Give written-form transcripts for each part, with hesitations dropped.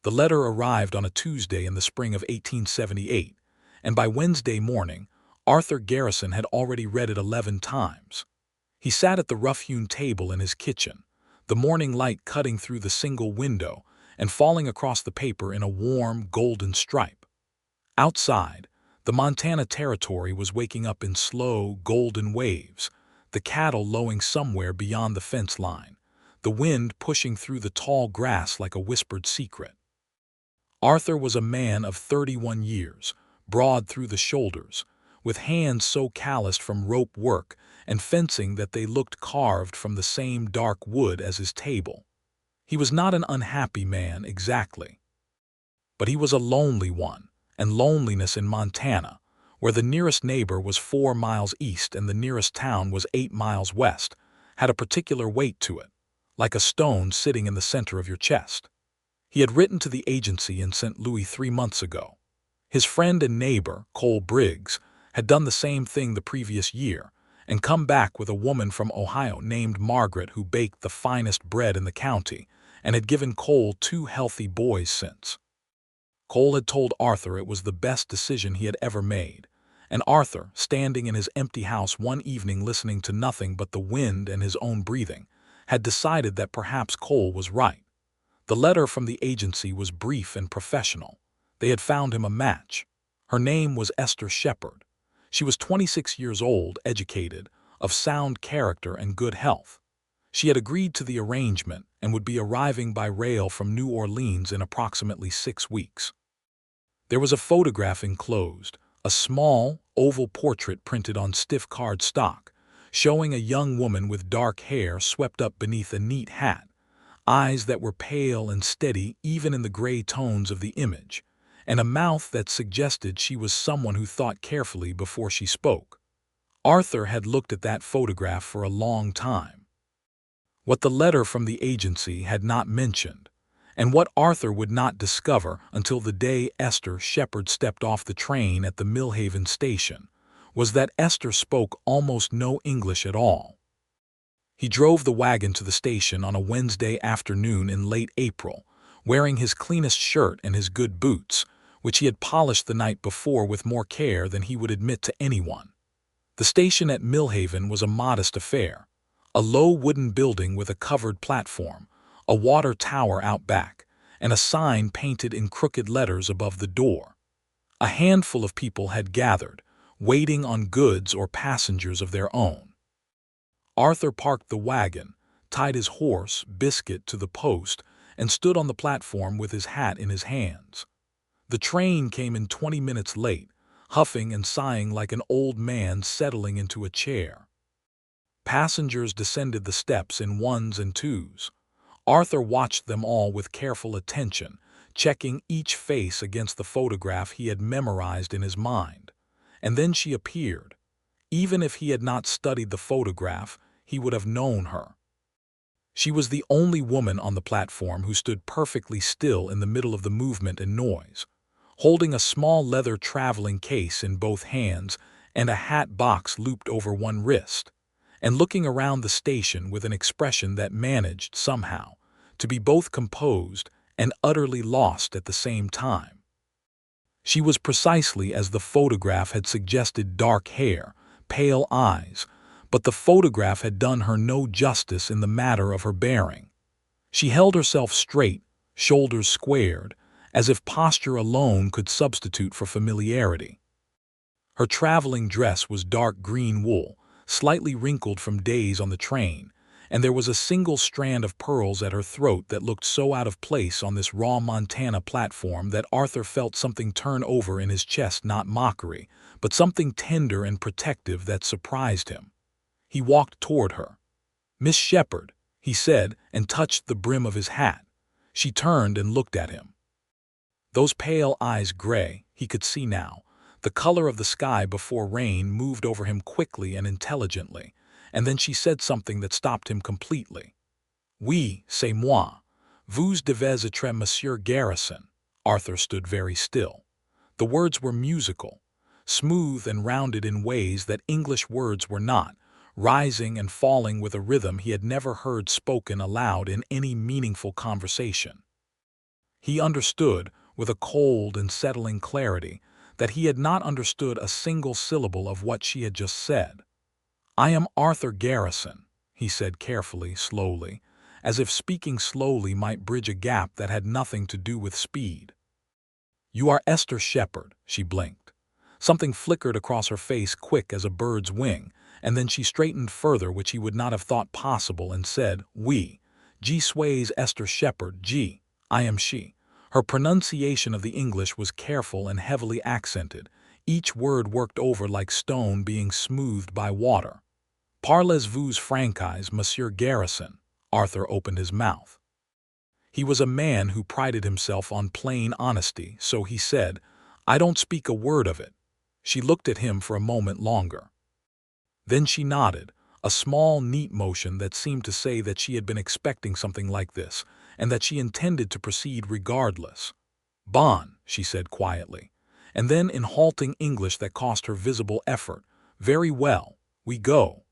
The letter arrived on a Tuesday in the spring of 1878, and by Wednesday morning, Arthur Garrison had already read it 11 times. He sat at the rough-hewn table in his kitchen, the morning light cutting through the single window and falling across the paper in a warm, golden stripe. Outside, the Montana Territory was waking up in slow, golden waves, the cattle lowing somewhere beyond the fence line, the wind pushing through the tall grass like a whispered secret. Arthur was a man of 31 years, broad through the shoulders, with hands so calloused from rope work and fencing that they looked carved from the same dark wood as his table. He was not an unhappy man exactly, but he was a lonely one, and loneliness in Montana, where the nearest neighbor was 4 miles east and the nearest town was 8 miles west, had a particular weight to it, like a stone sitting in the center of your chest. He had written to the agency in St. Louis 3 months ago. His friend and neighbor, Cole Briggs, had done the same thing the previous year and come back with a woman from Ohio named Margaret who baked the finest bread in the county and had given Cole 2 healthy boys since. Cole had told Arthur it was the best decision he had ever made, and Arthur, standing in his empty house one evening listening to nothing but the wind and his own breathing, had decided that perhaps Cole was right. The letter from the agency was brief and professional. They had found him a match. Her name was Esther Shepard. She was 26 years old, educated, of sound character and good health. She had agreed to the arrangement and would be arriving by rail from New Orleans in approximately 6 weeks. There was a photograph enclosed, a small, oval portrait printed on stiff cardstock, showing a young woman with dark hair swept up beneath a neat hat, eyes that were pale and steady even in the gray tones of the image, and a mouth that suggested she was someone who thought carefully before she spoke. Arthur had looked at that photograph for a long time. What the letter from the agency had not mentioned, and what Arthur would not discover until the day Esther Shepard stepped off the train at the Millhaven station, was that Esther spoke almost no English at all. He drove the wagon to the station on a Wednesday afternoon in late April, wearing his cleanest shirt and his good boots, which he had polished the night before with more care than he would admit to anyone. The station at Millhaven was a modest affair, a low wooden building with a covered platform, a water tower out back, and a sign painted in crooked letters above the door. A handful of people had gathered, waiting on goods or passengers of their own. Arthur parked the wagon, tied his horse, Biscuit, to the post, and stood on the platform with his hat in his hands. The train came in 20 minutes late, huffing and sighing like an old man settling into a chair. Passengers descended the steps in ones and twos. Arthur watched them all with careful attention, checking each face against the photograph he had memorized in his mind. And then she appeared. Even if he had not studied the photograph, he would have known her. She was the only woman on the platform who stood perfectly still in the middle of the movement and noise, holding a small leather traveling case in both hands and a hat box looped over one wrist, and looking around the station with an expression that managed, somehow, to be both composed and utterly lost at the same time. She was precisely as the photograph had suggested: dark hair, pale eyes, but the photograph had done her no justice in the matter of her bearing. She held herself straight, shoulders squared, as if posture alone could substitute for familiarity. Her traveling dress was dark green wool, slightly wrinkled from days on the train, and there was a single strand of pearls at her throat that looked so out of place on this raw Montana platform that Arthur felt something turn over in his chest, not mockery, but something tender and protective that surprised him. He walked toward her. "Miss Shepard," he said, and touched the brim of his hat. She turned and looked at him. Those pale eyes, gray, he could see now, the color of the sky before rain, moved over him quickly and intelligently, and then she said something that stopped him completely. "Oui, c'est moi. Vous devez être Monsieur Garrison." Arthur stood very still. The words were musical, smooth and rounded in ways that English words were not, rising and falling with a rhythm he had never heard spoken aloud in any meaningful conversation. He understood, with a cold and settling clarity, that he had not understood a single syllable of what she had just said. "I am Arthur Garrison," he said carefully, slowly, as if speaking slowly might bridge a gap that had nothing to do with speed. "You are Esther Shepard," she blinked. Something flickered across her face quick as a bird's wing, and then she straightened further, which he would not have thought possible, and said, "Oui, je suis Esther Shepard, I am she." Her pronunciation of the English was careful and heavily accented, each word worked over like stone being smoothed by water. "Parlez-vous francais, Monsieur Garrison?" Arthur opened his mouth. He was a man who prided himself on plain honesty, so he said, "I don't speak a word of it." She looked at him for a moment longer. Then she nodded, a small, neat motion that seemed to say that she had been expecting something like this, and that she intended to proceed regardless. "Bon," she said quietly, and then in halting English that cost her visible effort, "Very well, we go."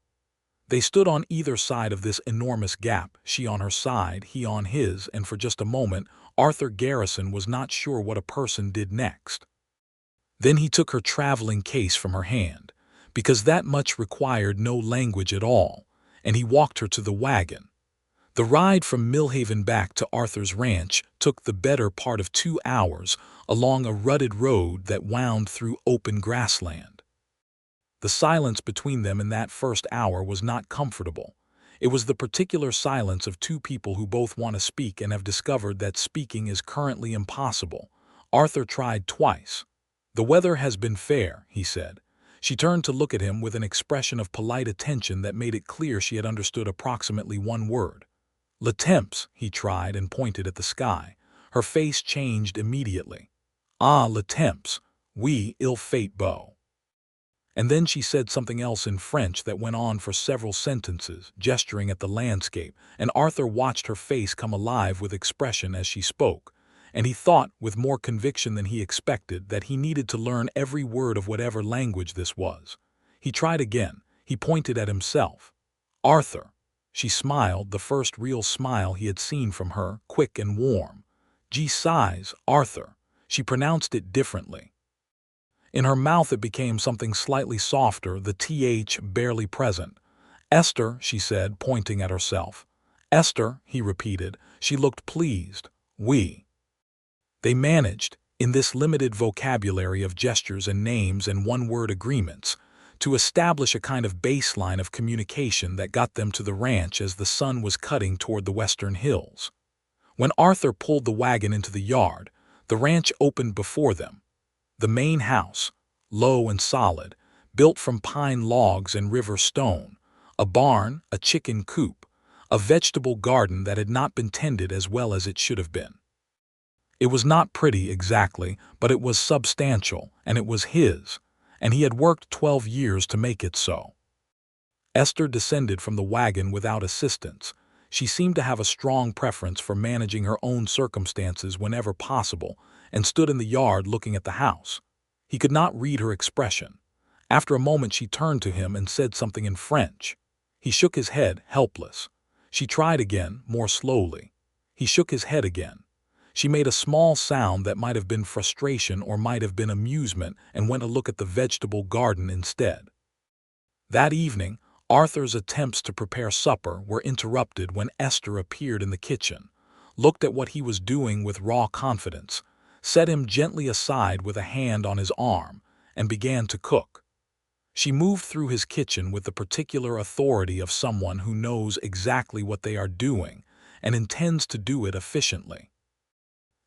They stood on either side of this enormous gap, she on her side, he on his, and for just a moment, Arthur Garrison was not sure what a person did next. Then he took her traveling case from her hand, because that much required no language at all, and he walked her to the wagon. The ride from Millhaven back to Arthur's ranch took the better part of 2 hours along a rutted road that wound through open grassland. The silence between them in that first hour was not comfortable. It was the particular silence of two people who both want to speak and have discovered that speaking is currently impossible. Arthur tried twice. "The weather has been fair," he said. She turned to look at him with an expression of polite attention that made it clear she had understood approximately one word. "Le temps," he tried and pointed at the sky. Her face changed immediately. "Ah, le temps. Oui, il fait beau." And then she said something else in French that went on for several sentences, gesturing at the landscape, and Arthur watched her face come alive with expression as she spoke, and he thought, with more conviction than he expected, that he needed to learn every word of whatever language this was. He tried again. He pointed at himself. "Arthur." She smiled, the first real smile he had seen from her, quick and warm. "Je sais, Arthur." She pronounced it differently. In her mouth it became something slightly softer, the th barely present. "Esther," she said, pointing at herself. "Esther," he repeated. She looked pleased. "Oui." They managed, in this limited vocabulary of gestures and names and one-word agreements, to establish a kind of baseline of communication that got them to the ranch as the sun was cutting toward the western hills. When Arthur pulled the wagon into the yard, the ranch opened before them. The main house, low and solid, built from pine logs and river stone, a barn, a chicken coop, a vegetable garden that had not been tended as well as it should have been. It was not pretty exactly, but it was substantial, and it was his, and he had worked 12 years to make it so. Esther descended from the wagon without assistance. She seemed to have a strong preference for managing her own circumstances whenever possible, and stood in the yard looking at the house. He could not read her expression. After a moment she turned to him and said something in French. He shook his head, helpless. She tried again, more slowly. He shook his head again. She made a small sound that might have been frustration or might have been amusement and went to look at the vegetable garden instead. That evening, Arthur's attempts to prepare supper were interrupted when Esther appeared in the kitchen, looked at what he was doing with raw confidence, set him gently aside with a hand on his arm, and began to cook. She moved through his kitchen with the particular authority of someone who knows exactly what they are doing and intends to do it efficiently.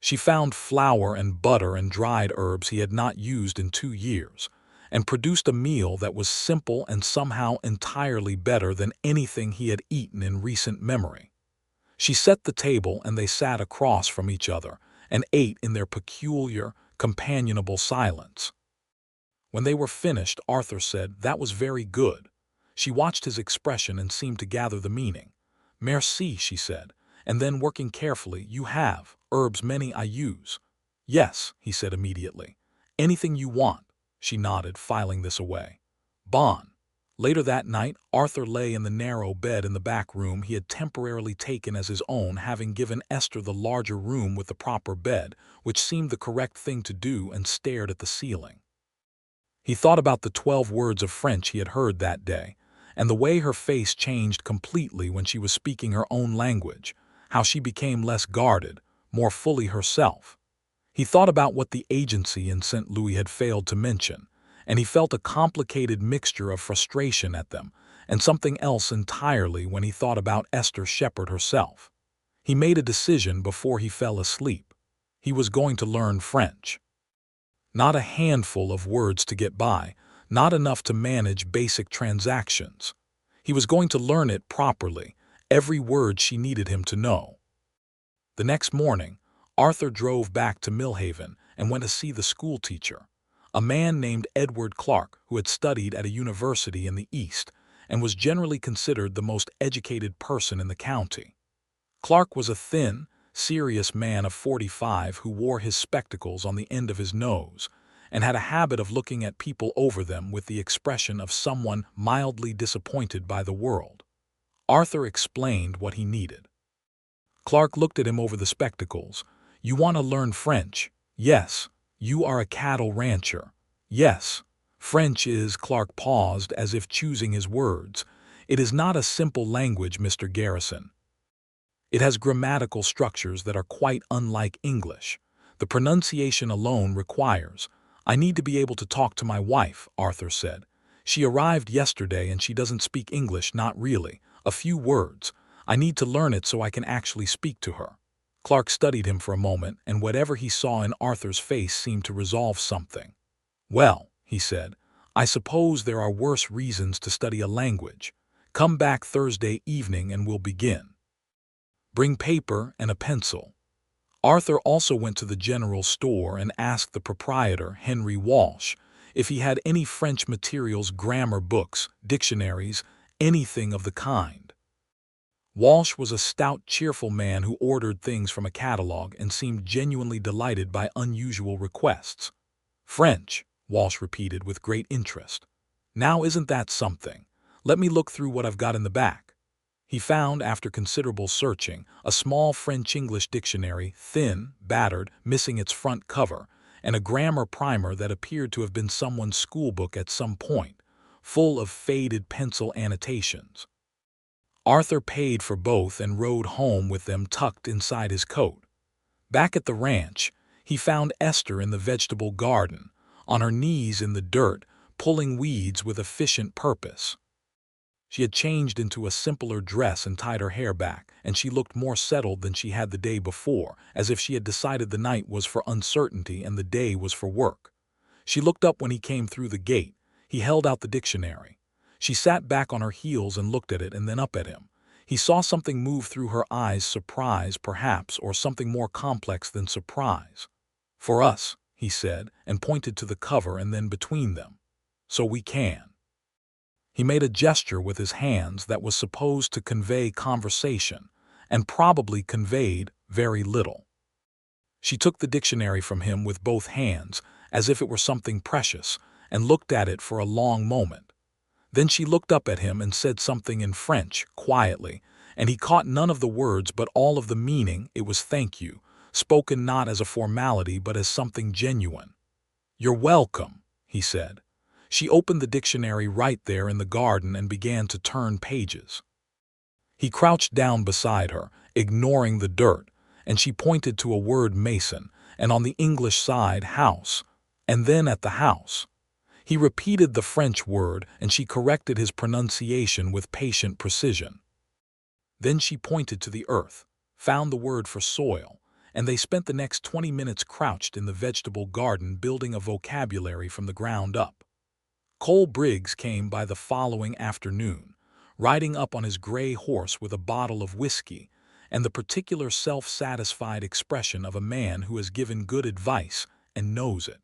She found flour and butter and dried herbs he had not used in 2 years, and produced a meal that was simple and somehow entirely better than anything he had eaten in recent memory. She set the table and they sat across from each other and ate in their peculiar, companionable silence. When they were finished, Arthur said, "That was very good." She watched his expression and seemed to gather the meaning. "Merci," she said, and then, working carefully, "You have herbs many I use." "Yes," he said immediately. "Anything you want." She nodded, filing this away. "Bon." Later that night, Arthur lay in the narrow bed in the back room he had temporarily taken as his own, having given Esther the larger room with the proper bed, which seemed the correct thing to do, and stared at the ceiling. He thought about the 12 words of French he had heard that day, and the way her face changed completely when she was speaking her own language, how she became less guarded, more fully herself. He thought about what the agency in St. Louis had failed to mention, and he felt a complicated mixture of frustration at them and something else entirely when he thought about Esther Shepard herself. He made a decision before he fell asleep. He was going to learn French. Not a handful of words to get by, not enough to manage basic transactions. He was going to learn it properly, every word she needed him to know. The next morning, Arthur drove back to Millhaven and went to see the schoolteacher, a man named Edward Clark, who had studied at a university in the East and was generally considered the most educated person in the county. Clark was a thin, serious man of 45 who wore his spectacles on the end of his nose and had a habit of looking at people over them with the expression of someone mildly disappointed by the world. Arthur explained what he needed. Clark looked at him over the spectacles. "You want to learn French?" "Yes." "You are a cattle rancher?" "Yes." "French is—" Clark paused as if choosing his words. "It is not a simple language, Mr. Garrison. It has grammatical structures that are quite unlike English. The pronunciation alone requires—" "I need to be able to talk to my wife," Arthur said. "She arrived yesterday and she doesn't speak English, not really. A few words. I need to learn it so I can actually speak to her." Clark studied him for a moment, and whatever he saw in Arthur's face seemed to resolve something. "Well," he said, "I suppose there are worse reasons to study a language. Come back Thursday evening and we'll begin. Bring paper and a pencil." Arthur also went to the general store and asked the proprietor, Henry Walsh, if he had any French materials, grammar books, dictionaries, anything of the kind. Walsh was a stout, cheerful man who ordered things from a catalog and seemed genuinely delighted by unusual requests. "French," Walsh repeated with great interest. "Now isn't that something? Let me look through what I've got in the back." He found, after considerable searching, a small French-English dictionary, thin, battered, missing its front cover, and a grammar primer that appeared to have been someone's schoolbook at some point, full of faded pencil annotations. Arthur paid for both and rode home with them tucked inside his coat. Back at the ranch, he found Esther in the vegetable garden, on her knees in the dirt, pulling weeds with efficient purpose. She had changed into a simpler dress and tied her hair back, and she looked more settled than she had the day before, as if she had decided the night was for uncertainty and the day was for work. She looked up when he came through the gate. He held out the dictionary. She sat back on her heels and looked at it and then up at him. He saw something move through her eyes, surprise, perhaps, or something more complex than surprise. "For us," he said, and pointed to the cover and then between them. "So we can." He made a gesture with his hands that was supposed to convey conversation, and probably conveyed very little. She took the dictionary from him with both hands, as if it were something precious, and looked at it for a long moment. Then she looked up at him and said something in French, quietly, and he caught none of the words but all of the meaning. It was "thank you," spoken not as a formality but as something genuine. "You're welcome," he said. She opened the dictionary right there in the garden and began to turn pages. He crouched down beside her, ignoring the dirt, and she pointed to a word "mason," and on the English side "house," and then at the house. He repeated the French word, and she corrected his pronunciation with patient precision. Then she pointed to the earth, found the word for soil, and they spent the next 20 minutes crouched in the vegetable garden building a vocabulary from the ground up. Cole Briggs came by the following afternoon, riding up on his gray horse with a bottle of whiskey and the particular self-satisfied expression of a man who has given good advice and knows it.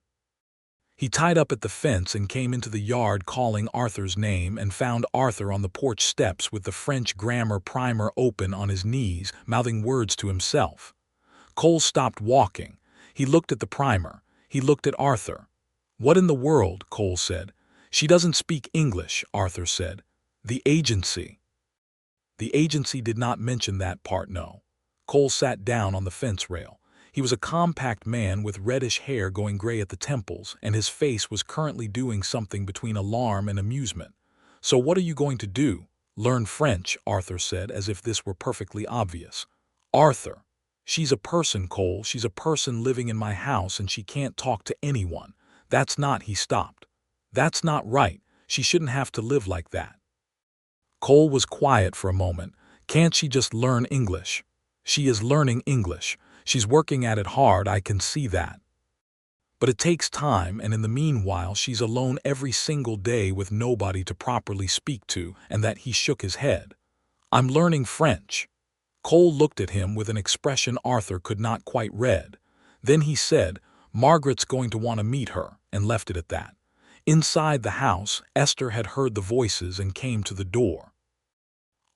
He tied up at the fence and came into the yard calling Arthur's name and found Arthur on the porch steps with the French grammar primer open on his knees, mouthing words to himself. Cole stopped walking. He looked at the primer. He looked at Arthur. "What in the world?" Cole said. She doesn't speak English, Arthur said. The agency. The agency did not mention that part, no. Cole sat down on the fence rail. He was a compact man with reddish hair going gray at the temples, and his face was currently doing something between alarm and amusement. So what are you going to do? Learn French, Arthur said, as if this were perfectly obvious. Arthur, she's a person, Cole. She's a person living in my house, and she can't talk to anyone. That's not, he stopped. That's not right. She shouldn't have to live like that. Cole was quiet for a moment. Can't she just learn English? She is learning English. She's working at it hard, I can see that. But it takes time, and in the meanwhile she's alone every single day with nobody to properly speak to, and that he shook his head. I'm learning French. Cole looked at him with an expression Arthur could not quite read. Then he said, Margaret's going to want to meet her, and left it at that. Inside the house, Esther had heard the voices and came to the door.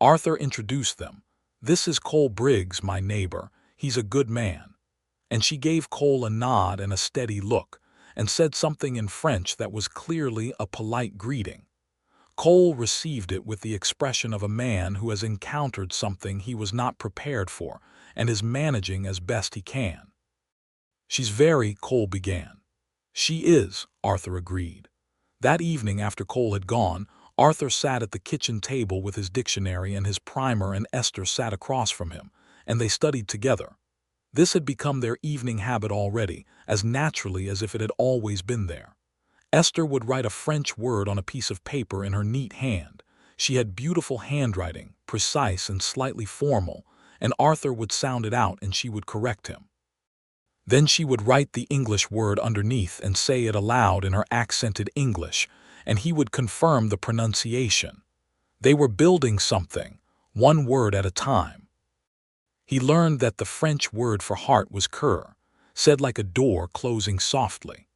Arthur introduced them. This is Cole Briggs, my neighbor. He's a good man. And she gave Cole a nod and a steady look, and said something in French that was clearly a polite greeting. Cole received it with the expression of a man who has encountered something he was not prepared for and is managing as best he can. She's very, Cole began. She is, Arthur agreed. That evening after Cole had gone, Arthur sat at the kitchen table with his dictionary and his primer, and Esther sat across from him, and they studied together. This had become their evening habit already, as naturally as if it had always been there. Esther would write a French word on a piece of paper in her neat hand. She had beautiful handwriting, precise and slightly formal, and Arthur would sound it out and she would correct him. Then she would write the English word underneath and say it aloud in her accented English, and he would confirm the pronunciation. They were building something, one word at a time. He learned that the French word for heart was cœur, said like a door closing softly.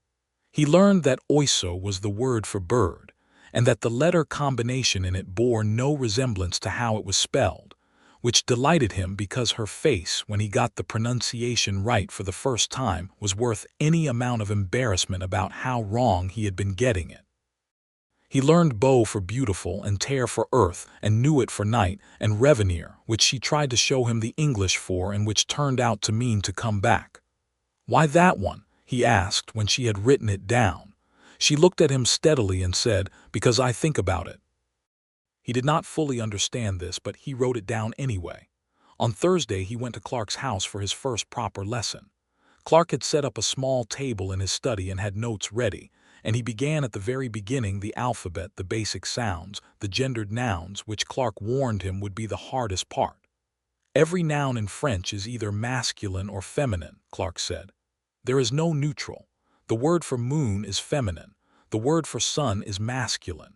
He learned that oiseau was the word for bird, and that the letter combination in it bore no resemblance to how it was spelled, which delighted him because her face, when he got the pronunciation right for the first time, was worth any amount of embarrassment about how wrong he had been getting it. He learned beau for beautiful and terre for earth and nuit for night and revenir, which she tried to show him the English for and which turned out to mean to come back. Why that one? He asked when she had written it down. She looked at him steadily and said, because I think about it. He did not fully understand this, but he wrote it down anyway. On Thursday he went to Clark's house for his first proper lesson. Clark had set up a small table in his study and had notes ready, and he began at the very beginning the alphabet, the basic sounds, the gendered nouns, which Clark warned him would be the hardest part. Every noun in French is either masculine or feminine, Clark said. There is no neutral. The word for moon is feminine. The word for sun is masculine.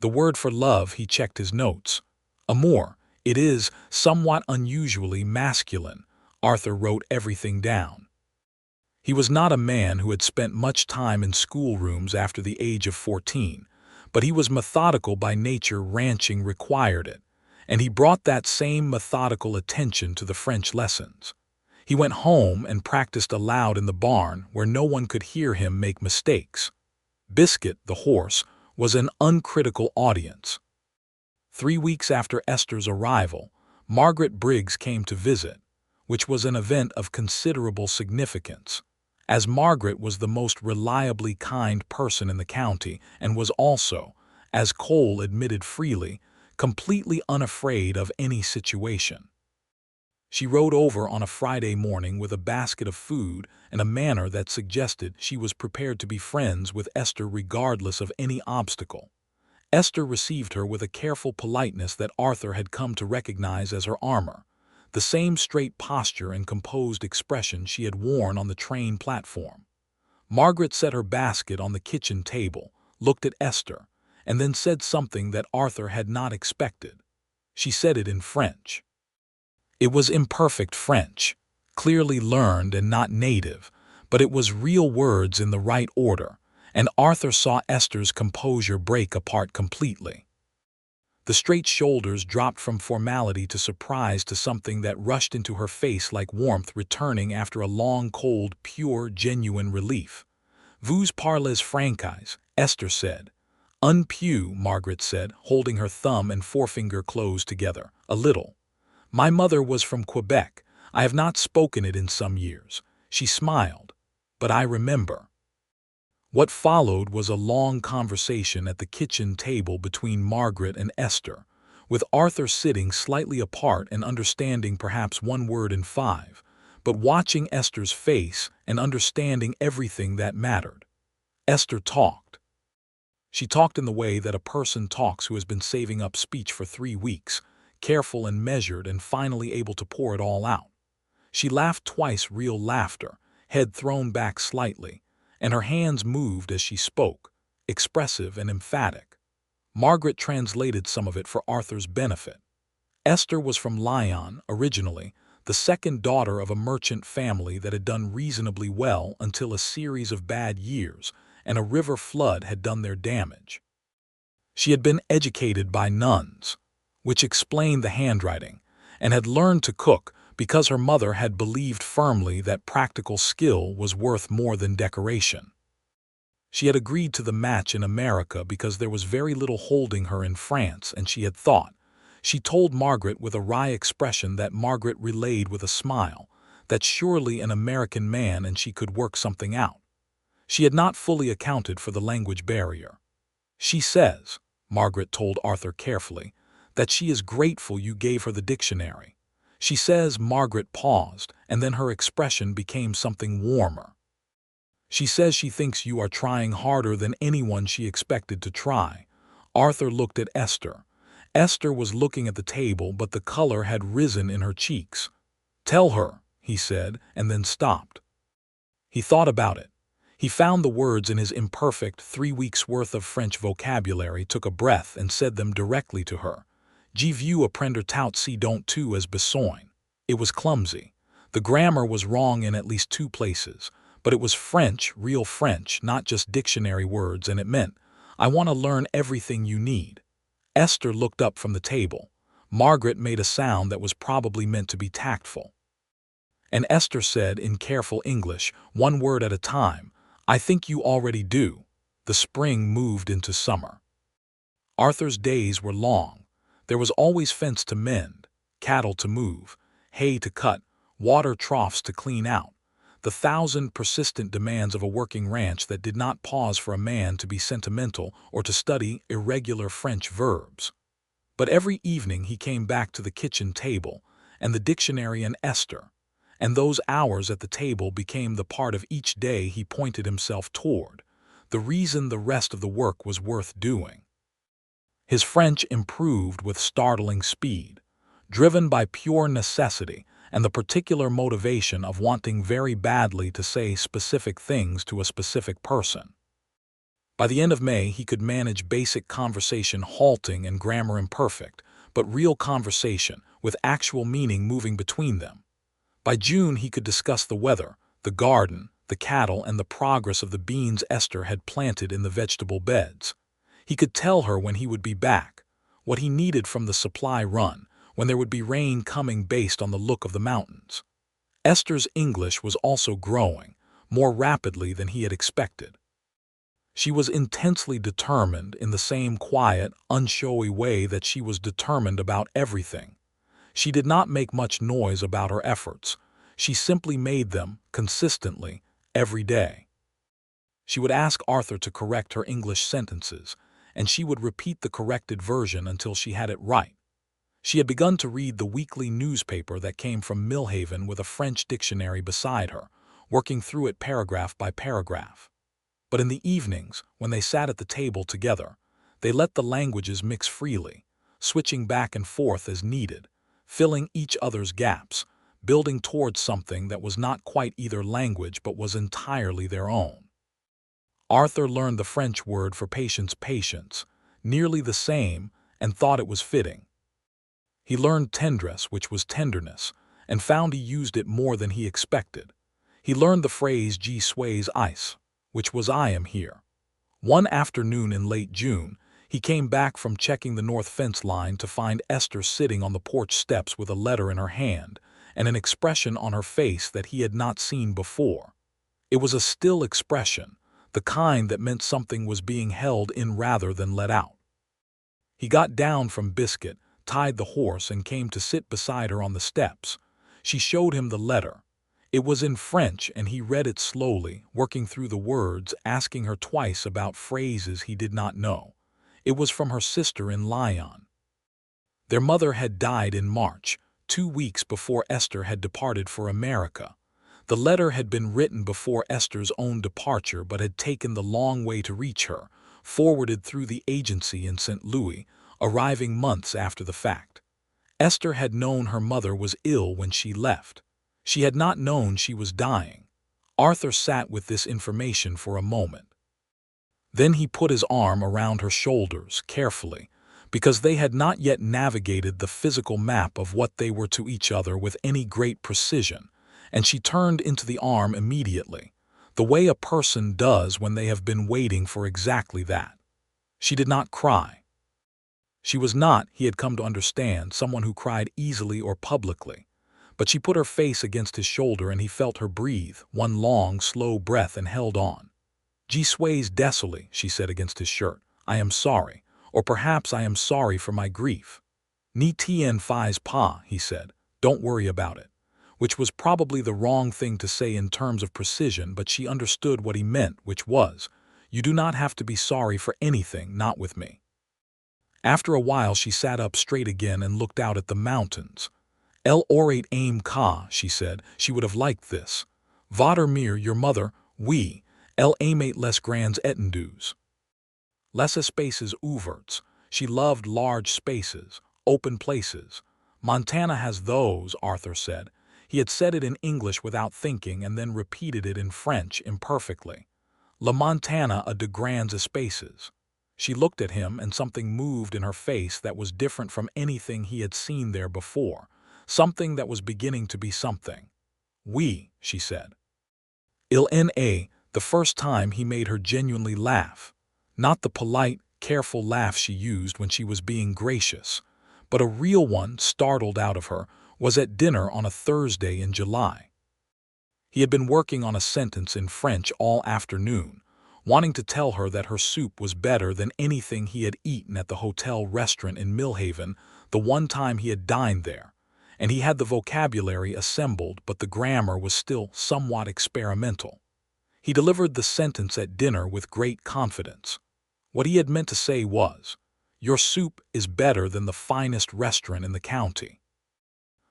The word for love, he checked his notes. Amour, it is, somewhat unusually, masculine. Arthur wrote everything down. He was not a man who had spent much time in schoolrooms after the age of 14, but he was methodical by nature. Ranching required it, and he brought that same methodical attention to the French lessons. He went home and practiced aloud in the barn where no one could hear him make mistakes. Biscuit, the horse, was an uncritical audience. 3 weeks after Esther's arrival, Margaret Briggs came to visit, which was an event of considerable significance, as Margaret was the most reliably kind person in the county and was also, as Cole admitted freely, completely unafraid of any situation. She rode over on a Friday morning with a basket of food and a manner that suggested she was prepared to be friends with Esther regardless of any obstacle. Esther received her with a careful politeness that Arthur had come to recognize as her armor, the same straight posture and composed expression she had worn on the train platform. Margaret set her basket on the kitchen table, looked at Esther, and then said something that Arthur had not expected. She said it in French. It was imperfect French, clearly learned and not native, but it was real words in the right order, and Arthur saw Esther's composure break apart completely. The straight shoulders dropped from formality to surprise to something that rushed into her face like warmth returning after a long, cold, pure, genuine relief. Vous parlez français, Esther said. Unpew, Margaret said, holding her thumb and forefinger closed together. A little. My mother was from Quebec. I have not spoken it in some years. She smiled. But I remember. What followed was a long conversation at the kitchen table between Margaret and Esther, with Arthur sitting slightly apart and understanding perhaps one word in five, but watching Esther's face and understanding everything that mattered. Esther talked. She talked in the way that a person talks who has been saving up speech for 3 weeks, careful and measured and finally able to pour it all out. She laughed twice, real laughter, head thrown back slightly, and her hands moved as she spoke, expressive and emphatic. Margaret translated some of it for Arthur's benefit. Esther was from Lyon, originally, the second daughter of a merchant family that had done reasonably well until a series of bad years and a river flood had done their damage. She had been educated by nuns, which explained the handwriting, and had learned to cook because her mother had believed firmly that practical skill was worth more than decoration. She had agreed to the match in America because there was very little holding her in France, and she had thought. She told Margaret with a wry expression that Margaret relayed with a smile, that surely an American man and she could work something out. She had not fully accounted for the language barrier. She says, Margaret told Arthur carefully, that she is grateful you gave her the dictionary. She says. Margaret paused, and then her expression became something warmer. She says she thinks you are trying harder than anyone she expected to try. Arthur looked at Esther. Esther was looking at the table, but the color had risen in her cheeks. Tell her, he said, and then stopped. He thought about it. He found the words in his imperfect 3 weeks' worth of French vocabulary, took a breath, and said them directly to her. Je veux apprendre tout ce dont tu as besoin. It was clumsy. The grammar was wrong in at least 2 places, but it was French, real French, not just dictionary words, and it meant, I want to learn everything you need. Esther looked up from the table. Margaret made a sound that was probably meant to be tactful. And Esther said in careful English, one word at a time, I think you already do. The spring moved into summer. Arthur's days were long. There was always fence to mend, cattle to move, hay to cut, water troughs to clean out, the 1,000 persistent demands of a working ranch that did not pause for a man to be sentimental or to study irregular French verbs. But every evening he came back to the kitchen table and the dictionary and Esther, and those hours at the table became the part of each day he pointed himself toward, the reason the rest of the work was worth doing. His French improved with startling speed, driven by pure necessity and the particular motivation of wanting very badly to say specific things to a specific person. By the end of May, he could manage basic conversation halting and grammar imperfect, but real conversation with actual meaning moving between them. By June, he could discuss the weather, the garden, the cattle, and the progress of the beans Esther had planted in the vegetable beds. He could tell her when he would be back, what he needed from the supply run, when there would be rain coming based on the look of the mountains. Esther's English was also growing, more rapidly than he had expected. She was intensely determined in the same quiet, unshowy way that she was determined about everything. She did not make much noise about her efforts. She simply made them, consistently, every day. She would ask Arthur to correct her English sentences, and she would repeat the corrected version until she had it right. She had begun to read the weekly newspaper that came from Millhaven with a French dictionary beside her, working through it paragraph by paragraph. But in the evenings, when they sat at the table together, they let the languages mix freely, switching back and forth as needed, filling each other's gaps, building towards something that was not quite either language but was entirely their own. Arthur learned the French word for patience, nearly the same, and thought it was fitting. He learned tendresse, which was tenderness, and found he used it more than he expected. He learned the phrase je suis ici, which was I am here. One afternoon in late June, he came back from checking the north fence line to find Esther sitting on the porch steps with a letter in her hand and an expression on her face that he had not seen before. It was a still expression, the kind that meant something was being held in rather than let out. He got down from Biscuit, tied the horse, and came to sit beside her on the steps. She showed him the letter. It was in French, and he read it slowly, working through the words, asking her twice about phrases he did not know. It was from her sister in Lyon. Their mother had died in March, 2 weeks before Esther had departed for America. The letter had been written before Esther's own departure but had taken the long way to reach her, forwarded through the agency in St. Louis, arriving months after the fact. Esther had known her mother was ill when she left. She had not known she was dying. Arthur sat with this information for a moment. Then he put his arm around her shoulders, carefully, because they had not yet navigated the physical map of what they were to each other with any great precision, and she turned into the arm immediately, the way a person does when they have been waiting for exactly that. She did not cry. She was not, he had come to understand, someone who cried easily or publicly, but she put her face against his shoulder and he felt her breathe, one long, slow breath, and held on. "Je suis désolé," she said against his shirt. "I am sorry, or perhaps I am sorry for my grief." "Ne t'en fais pas," he said. "Don't worry about it," which was probably the wrong thing to say in terms of precision, but she understood what he meant, which was, "You do not have to be sorry for anything, not with me." After a while she sat up straight again and looked out at the mountains. "Elle aurait aimé ka," she said. "She would have liked this. Votre mère, your mother, oui, elle aimait les grands étendues. Les espaces ouverts. She loved large spaces, open places. Montana has those," Arthur said. He had said it in English without thinking and then repeated it in French imperfectly. "La Montana a de grands espaces." She looked at him, and something moved in her face that was different from anything he had seen there before, something that was beginning to be something. "Oui," she said. Il n a, the first time he made her genuinely laugh. Not the polite, careful laugh she used when she was being gracious, but a real one, startled out of her, was at dinner on a Thursday in July. He had been working on a sentence in French all afternoon, wanting to tell her that her soup was better than anything he had eaten at the hotel restaurant in Millhaven the one time he had dined there, and he had the vocabulary assembled, but the grammar was still somewhat experimental. He delivered the sentence at dinner with great confidence. What he had meant to say was, "Your soup is better than the finest restaurant in the county."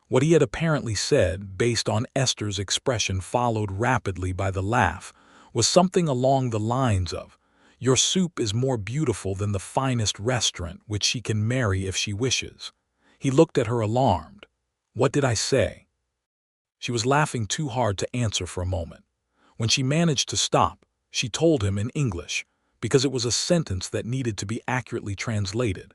What he had apparently said, based on Esther's expression followed rapidly by the laugh, was something along the lines of, "Your soup is more beautiful than the finest restaurant which she can marry if she wishes." He looked at her alarmed. "What did I say?" She was laughing too hard to answer for a moment. When she managed to stop, she told him in English, because it was a sentence that needed to be accurately translated.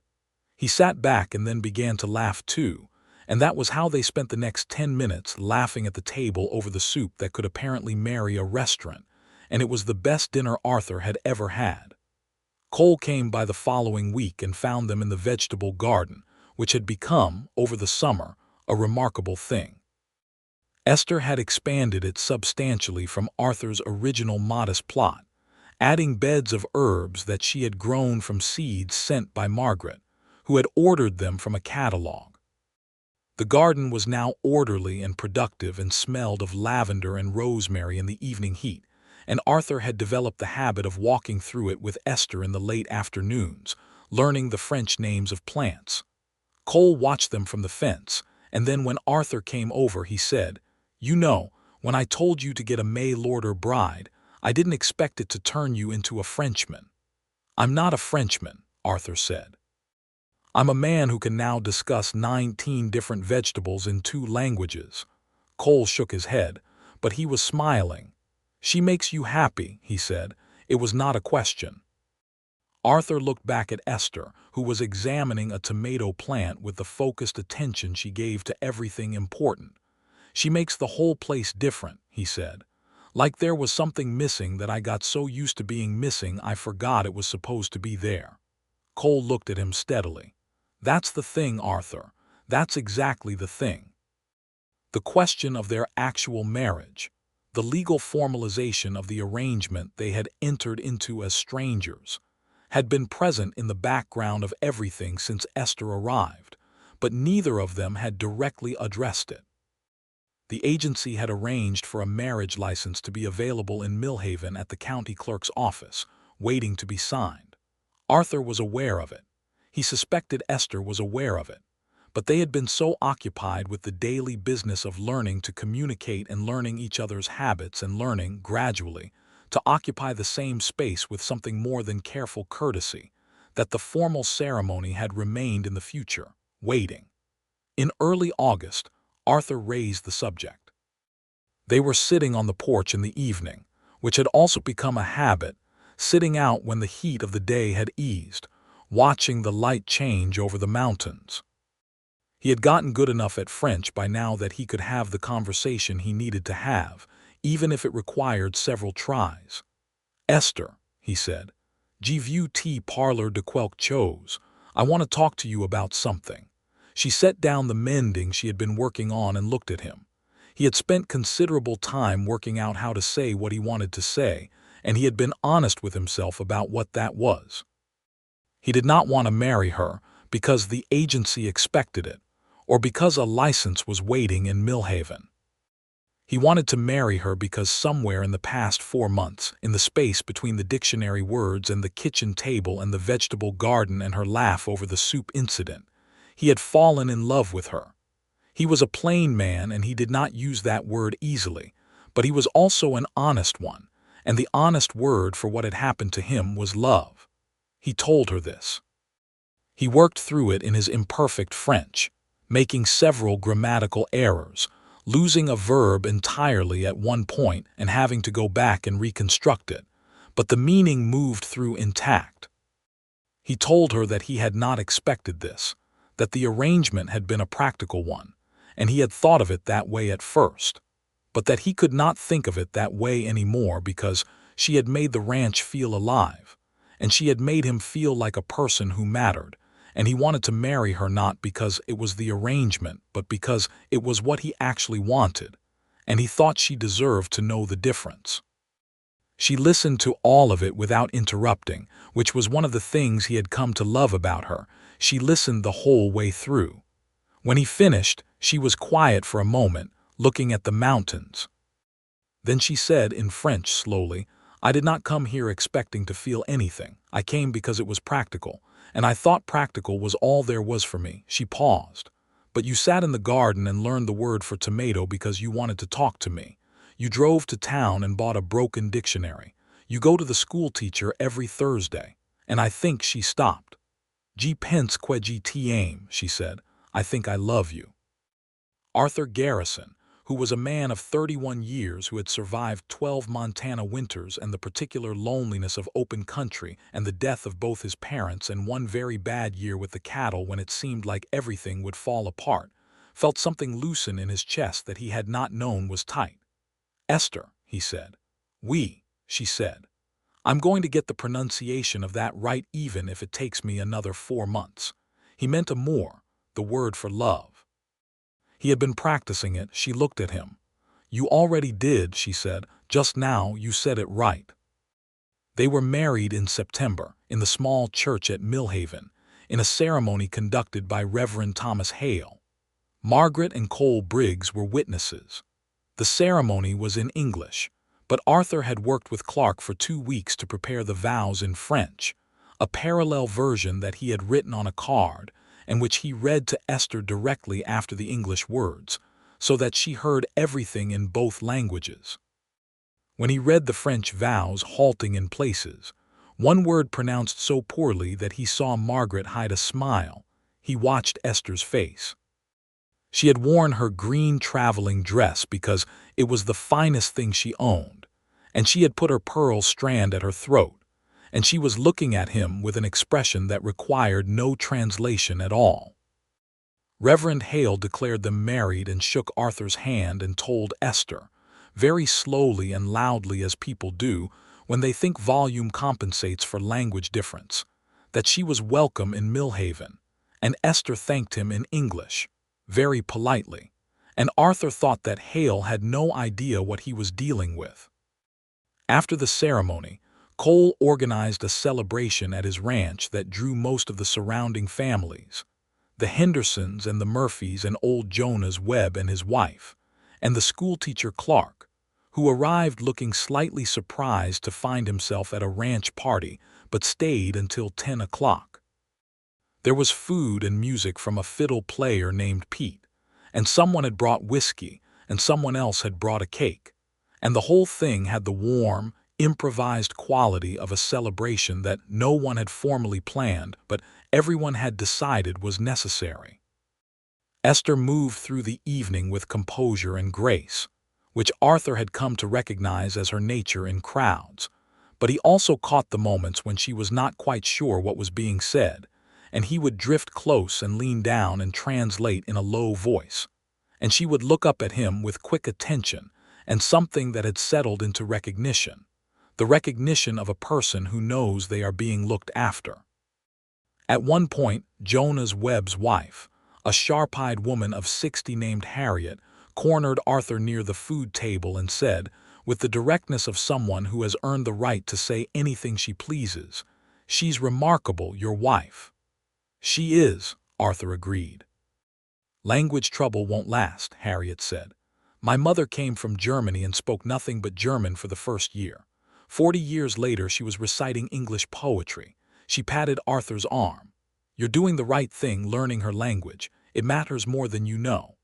He sat back and then began to laugh too, and that was how they spent the next 10 minutes, laughing at the table over the soup that could apparently marry a restaurant, and it was the best dinner Arthur had ever had. Cole came by the following week and found them in the vegetable garden, which had become, over the summer, a remarkable thing. Esther had expanded it substantially from Arthur's original modest plot, adding beds of herbs that she had grown from seeds sent by Margaret, who had ordered them from a catalog. The garden was now orderly and productive and smelled of lavender and rosemary in the evening heat, and Arthur had developed the habit of walking through it with Esther in the late afternoons, learning the French names of plants. Cole watched them from the fence, and then when Arthur came over he said, "You know, when I told you to get a Maylord or bride, I didn't expect it to turn you into a Frenchman." "I'm not a Frenchman," Arthur said. "I'm a man who can now discuss 19 different vegetables in 2 languages." Cole shook his head, but he was smiling. "She makes you happy," he said. It was not a question. Arthur looked back at Esther, who was examining a tomato plant with the focused attention she gave to everything important. "She makes the whole place different," he said. "Like there was something missing that I got so used to being missing I forgot it was supposed to be there." Cole looked at him steadily. "That's the thing, Arthur. That's exactly the thing. The question of their actual marriage. The legal formalization of the arrangement they had entered into as strangers had been present in the background of everything since Esther arrived, but neither of them had directly addressed it. The agency had arranged for a marriage license to be available in Millhaven at the county clerk's office, waiting to be signed. Arthur was aware of it. He suspected Esther was aware of it. But they had been so occupied with the daily business of learning to communicate and learning each other's habits and learning, gradually, to occupy the same space with something more than careful courtesy, that the formal ceremony had remained in the future, waiting. In early August, Arthur raised the subject. They were sitting on the porch in the evening, which had also become a habit, sitting out when the heat of the day had eased, watching the light change over the mountains. He had gotten good enough at French by now that he could have the conversation he needed to have, even if it required several tries. "Esther," he said, "je veux te parler de quelque chose. I want to talk to you about something." She set down the mending she had been working on and looked at him. He had spent considerable time working out how to say what he wanted to say, and he had been honest with himself about what that was. He did not want to marry her because the agency expected it, or because a license was waiting in Millhaven. He wanted to marry her because somewhere in the past 4 months, in the space between the dictionary words and the kitchen table and the vegetable garden and her laugh over the soup incident, he had fallen in love with her. He was a plain man and he did not use that word easily, but he was also an honest one, and the honest word for what had happened to him was love. He told her this. He worked through it in his imperfect French, making several grammatical errors, losing a verb entirely at one point and having to go back and reconstruct it, but the meaning moved through intact. He told her that he had not expected this, that the arrangement had been a practical one, and he had thought of it that way at first, but that he could not think of it that way anymore because she had made the ranch feel alive, and she had made him feel like a person who mattered, and he wanted to marry her not because it was the arrangement, but because it was what he actually wanted, and he thought she deserved to know the difference. She listened to all of it without interrupting, which was one of the things he had come to love about her. She listened the whole way through. When he finished, she was quiet for a moment, looking at the mountains. Then she said in French slowly, "I did not come here expecting to feel anything. I came because it was practical, and I thought practical was all there was for me." She paused. "But you sat in the garden and learned the word for tomato because you wanted to talk to me. You drove to town and bought a broken dictionary. You go to the school teacher every Thursday." And I think she stopped. "Je pense que je t'aime," she said. "I think I love you." Arthur Garrison, who was a man of 31 years who had survived 12 Montana winters and the particular loneliness of open country and the death of both his parents and one very bad year with the cattle when it seemed like everything would fall apart, felt something loosen in his chest that he had not known was tight. "Esther," he said. "Oui," she said. "I'm going to get the pronunciation of that right even if it takes me another 4 months." He meant amour, the word for love. He had been practicing it. She looked at him. "You already did," she said. "Just now you said it right." They were married in September, in the small church at Millhaven, in a ceremony conducted by Reverend Thomas Hale. Margaret and Cole Briggs were witnesses. The ceremony was in English, but Arthur had worked with Clark for 2 weeks to prepare the vows in French, a parallel version that he had written on a card, and which he read to Esther directly after the English words, so that she heard everything in both languages. When he read the French vows halting in places, one word pronounced so poorly that he saw Margaret hide a smile, he watched Esther's face. She had worn her green traveling dress because it was the finest thing she owned, and she had put her pearl strand at her throat, and she was looking at him with an expression that required no translation at all. Reverend Hale declared them married and shook Arthur's hand and told Esther, very slowly and loudly as people do when they think volume compensates for language difference, that she was welcome in Millhaven, and Esther thanked him in English, very politely, and Arthur thought that Hale had no idea what he was dealing with. After the ceremony, Cole organized a celebration at his ranch that drew most of the surrounding families: the Hendersons and the Murphys and old Jonas Webb and his wife, and the schoolteacher Clark, who arrived looking slightly surprised to find himself at a ranch party but stayed until 10 o'clock. There was food and music from a fiddle player named Pete, and someone had brought whiskey, and someone else had brought a cake, and the whole thing had the warm, improvised quality of a celebration that no one had formally planned, but everyone had decided was necessary. Esther moved through the evening with composure and grace, which Arthur had come to recognize as her nature in crowds, but he also caught the moments when she was not quite sure what was being said, and he would drift close and lean down and translate in a low voice, and she would look up at him with quick attention and something that had settled into recognition, the recognition of a person who knows they are being looked after. At one point, Jonas Webb's wife, a sharp-eyed woman of 60 named Harriet, cornered Arthur near the food table and said, with the directness of someone who has earned the right to say anything she pleases, "She's remarkable, your wife." "She is," Arthur agreed. "Language trouble won't last," Harriet said. "My mother came from Germany and spoke nothing but German for the first year. 40 years later she was reciting English poetry." She patted Arthur's arm. "You're doing the right thing learning her language. It matters more than you know."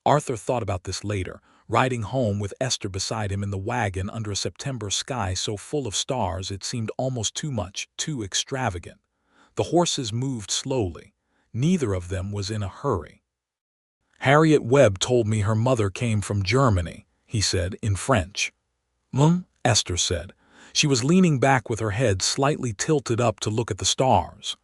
Arthur thought about this later, riding home with Esther beside him in the wagon under a September sky so full of stars it seemed almost too much, too extravagant. The horses moved slowly. Neither of them was in a hurry. "Harriet Webb told me her mother came from Germany," he said in French. Esther said. She was leaning back with her head slightly tilted up to look at the stars.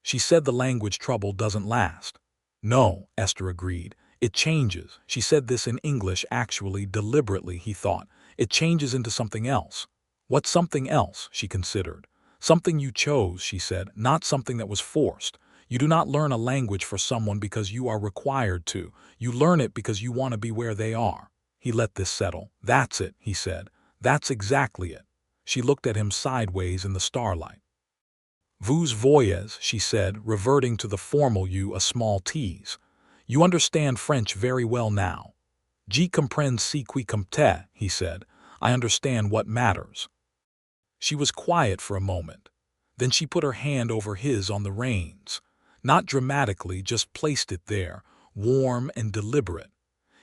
"She said the language trouble doesn't last." "No," Esther agreed. "It changes." She said this in English, actually, deliberately, he thought. "It changes into something else." "What's something else?" she considered. "Something you chose," she said, "not something that was forced. You do not learn a language for someone because you are required to. You learn it because you want to be where they are." He let this settle. "That's it," he said. "That's exactly it." She looked at him sideways in the starlight. "Vous voyez," she said, reverting to the formal you, a small tease. "You understand French very well now." "Je comprends ce qui compte," he said. "I understand what matters." She was quiet for a moment. Then she put her hand over his on the reins. Not dramatically, just placed it there, warm and deliberate.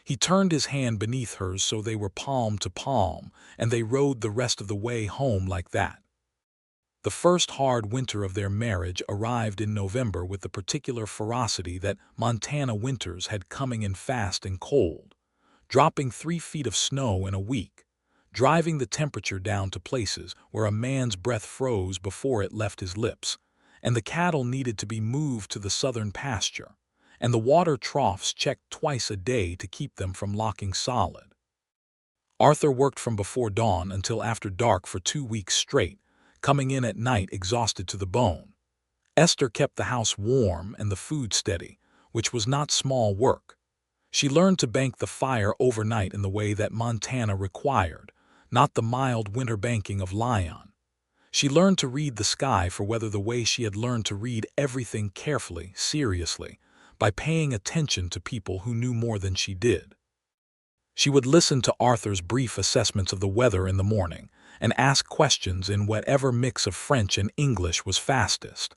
He turned his hand beneath hers so they were palm to palm, and they rode the rest of the way home like that. The first hard winter of their marriage arrived in November with the particular ferocity that Montana winters had, coming in fast and cold, dropping 3 feet of snow in a week, driving the temperature down to places where a man's breath froze before it left his lips, and the cattle needed to be moved to the southern pasture, and the water troughs checked twice a day to keep them from locking solid. Arthur worked from before dawn until after dark for 2 weeks straight, coming in at night exhausted to the bone. Esther kept the house warm and the food steady, which was not small work. She learned to bank the fire overnight in the way that Montana required, not the mild winter banking of Lyon. She learned to read the sky for weather the way she had learned to read everything carefully, seriously, by paying attention to people who knew more than she did. She would listen to Arthur's brief assessments of the weather in the morning and ask questions in whatever mix of French and English was fastest.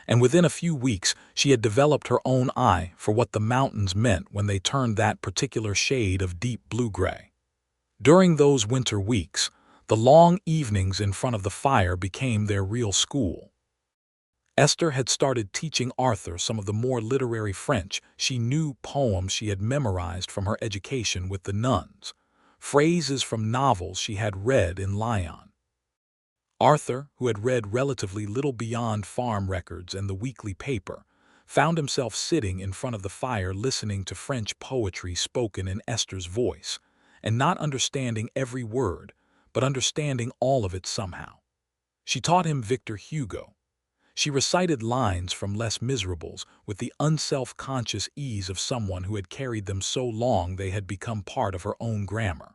And within a few weeks she had developed her own eye for what the mountains meant when they turned that particular shade of deep blue-gray. During those winter weeks, the long evenings in front of the fire became their real school. Esther had started teaching Arthur some of the more literary French. She knew poems she had memorized from her education with the nuns, phrases from novels she had read in Lyon. Arthur, who had read relatively little beyond farm records and the weekly paper, found himself sitting in front of the fire listening to French poetry spoken in Esther's voice, and not understanding every word, but understanding all of it somehow. She taught him Victor Hugo. She recited lines from Les Miserables with the unself-conscious ease of someone who had carried them so long they had become part of her own grammar.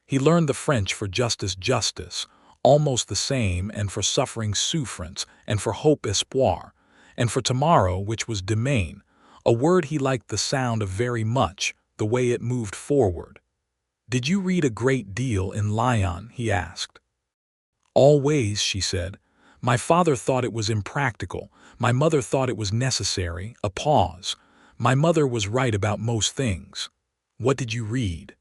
He learned the French for justice, justice, almost the same, and for suffering, souffrance, and for hope, espoir, and for tomorrow, which was demain, a word he liked the sound of very much, the way it moved forward. "Did you read a great deal in Lyon?" he asked. "Always," she said. "My father thought it was impractical. My mother thought it was necessary." A pause. "My mother was right about most things." "What did you read?"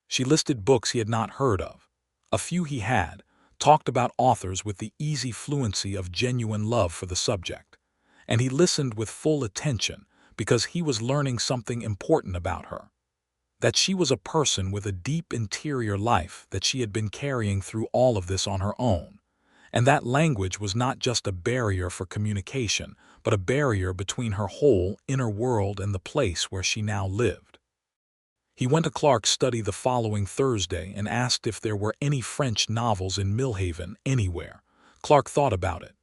She listed books he had not heard of. A few he had, talked about authors with the easy fluency of genuine love for the subject. And he listened with full attention because he was learning something important about her. That she was a person with a deep interior life that she had been carrying through all of this on her own. And that language was not just a barrier for communication, but a barrier between her whole inner world and the place where she now lived. He went to Clark's study the following Thursday and asked if there were any French novels in Millhaven anywhere. Clark thought about it.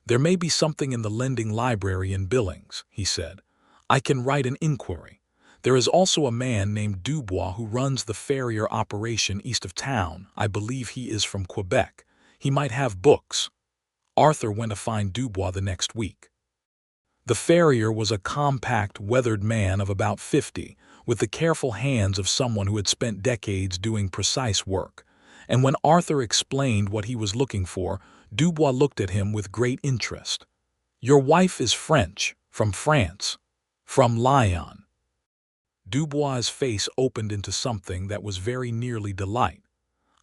"There may be something in the lending library in Billings," he said. "I can write an inquiry. There is also a man named Dubois who runs the farrier operation east of town. I believe he is from Quebec. He might have books." Arthur went to find Dubois the next week. The farrier was a compact, weathered man of about 50, with the careful hands of someone who had spent decades doing precise work. And when Arthur explained what he was looking for, Dubois looked at him with great interest. "Your wife is French, from France, from Lyon." Dubois's face opened into something that was very nearly delight.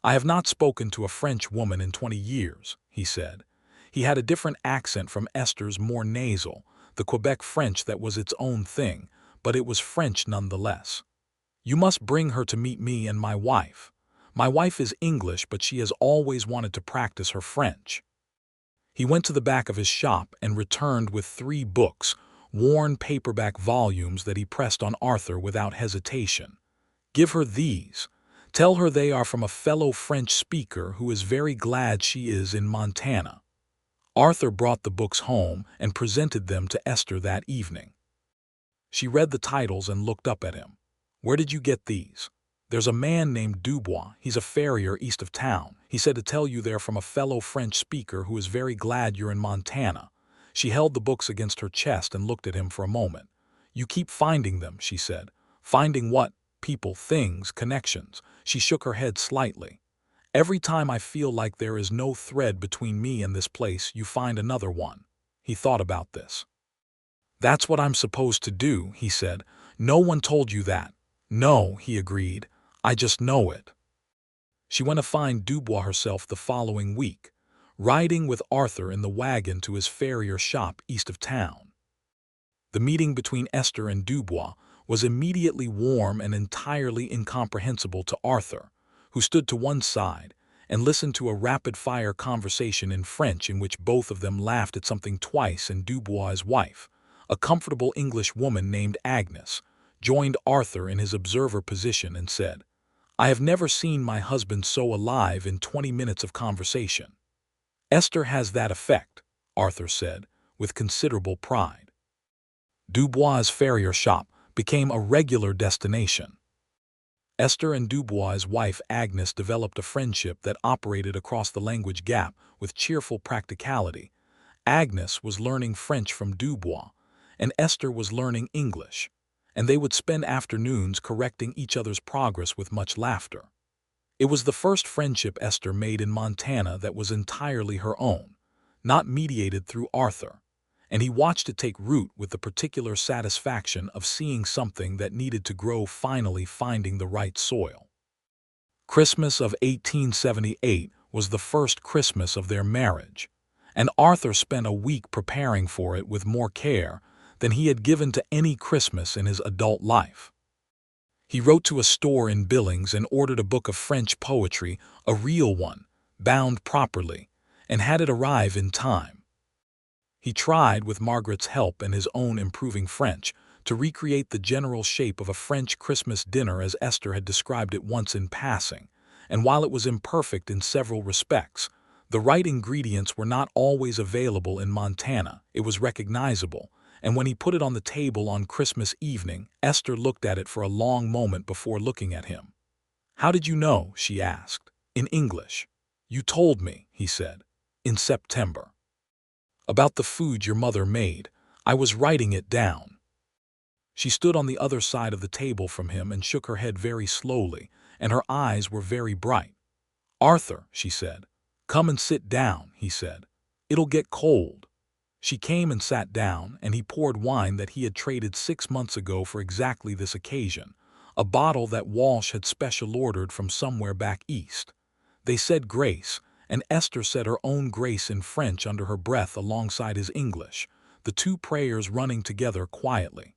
"I have not spoken to a French woman in 20 years, he said. He had a different accent from Esther's, more nasal, the Quebec French that was its own thing, but it was French nonetheless. "You must bring her to meet me and my wife. My wife is English, but she has always wanted to practice her French." He went to the back of his shop and returned with 3 books, worn paperback volumes that he pressed on Arthur without hesitation. "Give her these. Tell her they are from a fellow French speaker who is very glad she is in Montana." Arthur brought the books home and presented them to Esther that evening. She read the titles and looked up at him. "Where did you get these?" "There's a man named Dubois. He's a farrier east of town. He said to tell you they're from a fellow French speaker who is very glad you're in Montana." She held the books against her chest and looked at him for a moment. "You keep finding them," she said. "Finding what? People, things, connections." She shook her head slightly. "Every time I feel like there is no thread between me and this place, you find another one." He thought about this. "That's what I'm supposed to do," he said. "No one told you that." "No," he agreed. "I just know it." She went to find Dubois herself the following week, riding with Arthur in the wagon to his farrier shop east of town. The meeting between Esther and Dubois was immediately warm and entirely incomprehensible to Arthur, who stood to one side and listened to a rapid-fire conversation in French in which both of them laughed at something twice, and Dubois's wife, a comfortable English woman named Agnes, joined Arthur in his observer position and said, "I have never seen my husband so alive in 20 minutes of conversation." "Esther has that effect," Arthur said, with considerable pride. Dubois's farrier shop became a regular destination. Esther and Dubois's wife Agnes developed a friendship that operated across the language gap with cheerful practicality. Agnes was learning French from Dubois, and Esther was learning English, and they would spend afternoons correcting each other's progress with much laughter. It was the first friendship Esther made in Montana that was entirely her own, not mediated through Arthur, and he watched it take root with the particular satisfaction of seeing something that needed to grow finally finding the right soil. Christmas of 1878 was the first Christmas of their marriage, and Arthur spent a week preparing for it with more care than he had given to any Christmas in his adult life. He wrote to a store in Billings and ordered a book of French poetry, a real one, bound properly, and had it arrive in time. He tried, with Margaret's help and his own improving French, to recreate the general shape of a French Christmas dinner as Esther had described it once in passing, and while it was imperfect in several respects, The right ingredients were not always available in Montana. It was recognizable, and when he put it on the table on Christmas evening, Esther looked at it for a long moment before looking at him. "How did you know?" she asked. "In English." "You told me," he said. "In September. About the food your mother made. I was writing it down." She stood on the other side of the table from him and shook her head very slowly, and her eyes were very bright. "Arthur," she said. "Come and sit down," he said. "It'll get cold." She came and sat down, and he poured wine that he had traded 6 months ago for exactly this occasion, a bottle that Walsh had special ordered from somewhere back east. They said grace, and Esther said her own grace in French under her breath alongside his English, the two prayers running together quietly.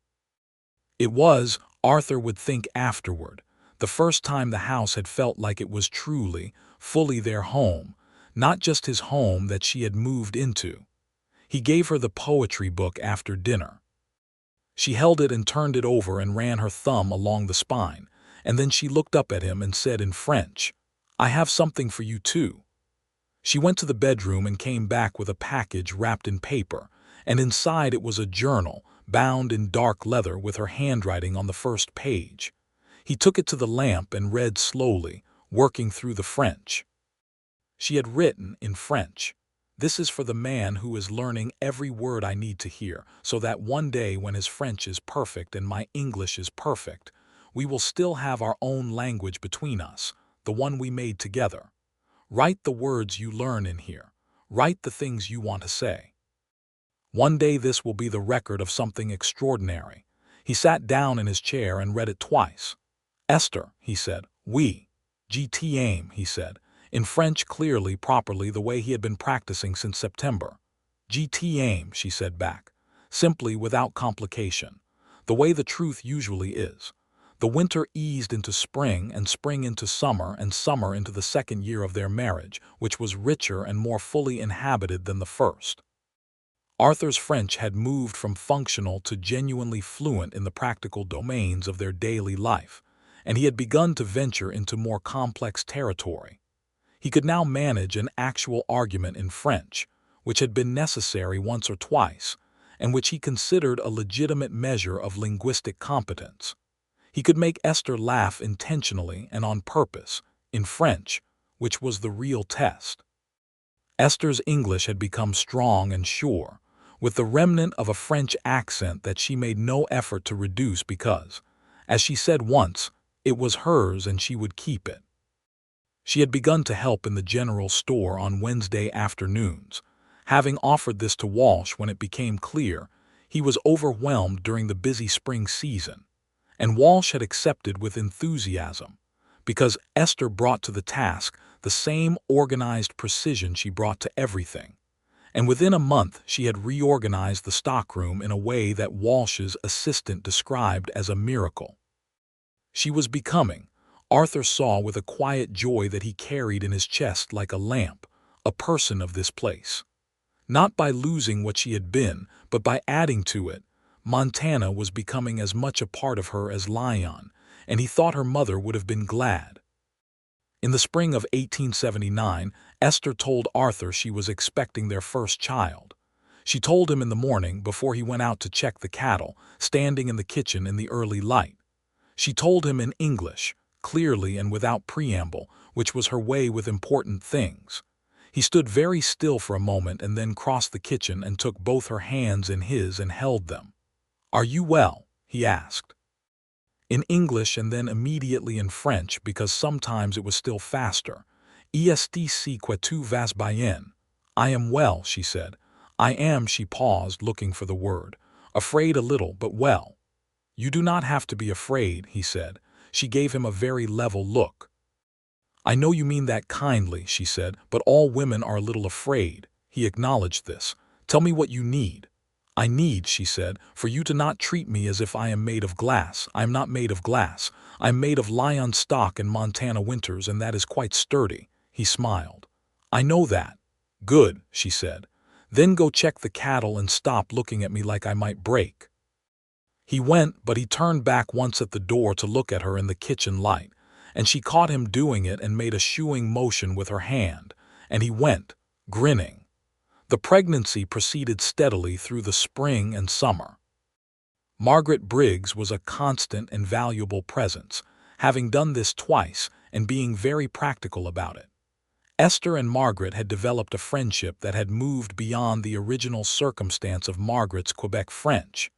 It was, Arthur would think afterward, the first time the house had felt like it was truly, fully their home, not just his home that she had moved into. He gave her the poetry book after dinner. She held it and turned it over and ran her thumb along the spine, and then she looked up at him and said in French, "I have something for you too." She went to the bedroom and came back with a package wrapped in paper, and inside it was a journal, bound in dark leather with her handwriting on the first page. He took it to the lamp and read slowly, working through the French. She had written in French, "This is for the man who is learning every word I need to hear, so that one day when his French is perfect and my English is perfect, we will still have our own language between us, the one we made together. Write the words you learn in here. Write the things you want to say. One day this will be the record of something extraordinary." He sat down in his chair and read it twice. "Esther," he said. "Oui. Gt aim," he said, in French clearly, properly, the way he had been practicing since September. "Gt aim," she said back, simply, without complication, the way the truth usually is. The winter eased into spring, and spring into summer, and summer into the second year of their marriage, which was richer and more fully inhabited than the first. Arthur's French had moved from functional to genuinely fluent in the practical domains of their daily life, and he had begun to venture into more complex territory. He could now manage an actual argument in French, which had been necessary once or twice, and which he considered a legitimate measure of linguistic competence. He could make Esther laugh intentionally and on purpose, in French, which was the real test. Esther's English had become strong and sure, with the remnant of a French accent that she made no effort to reduce because, as she said once, it was hers and she would keep it. She had begun to help in the general store on Wednesday afternoons, having offered this to Walsh when it became clear he was overwhelmed during the busy spring season, and Walsh had accepted with enthusiasm, because Esther brought to the task the same organized precision she brought to everything. And within a month she had reorganized the stockroom in a way that Walsh's assistant described as a miracle. She was becoming, Arthur saw with a quiet joy that he carried in his chest like a lamp, a person of this place. Not by losing what she had been, but by adding to it. Montana was becoming as much a part of her as Lyon, and he thought her mother would have been glad. In the spring of 1879, Esther told Arthur she was expecting their first child. She told him in the morning before he went out to check the cattle, standing in the kitchen in the early light. She told him in English, clearly and without preamble, which was her way with important things. He stood very still for a moment and then crossed the kitchen and took both her hands in his and held them. "Are you well?" he asked. In English and then immediately in French, because sometimes it was still faster. "Est-ce que tu vas bien?" "I am well," she said. "I am," she paused, looking for the word. "Afraid a little, but well." "You do not have to be afraid," he said. She gave him a very level look. "I know you mean that kindly," she said, "but all women are a little afraid." He acknowledged this. "Tell me what you need." "I need," she said, "for you to not treat me as if I am made of glass. I am not made of glass. I am made of Lyon stock in Montana winters, and that is quite sturdy." He smiled. "I know that." "Good," she said. "Then go check the cattle and stop looking at me like I might break." He went, but he turned back once at the door to look at her in the kitchen light, and she caught him doing it and made a shooing motion with her hand, and he went, Grinning, the pregnancy proceeded steadily through the spring and summer. Margaret Briggs was a constant and valuable presence, having done this twice and being very practical about it. Esther and Margaret had developed a friendship that had moved beyond the original circumstance of Margaret's Quebec French.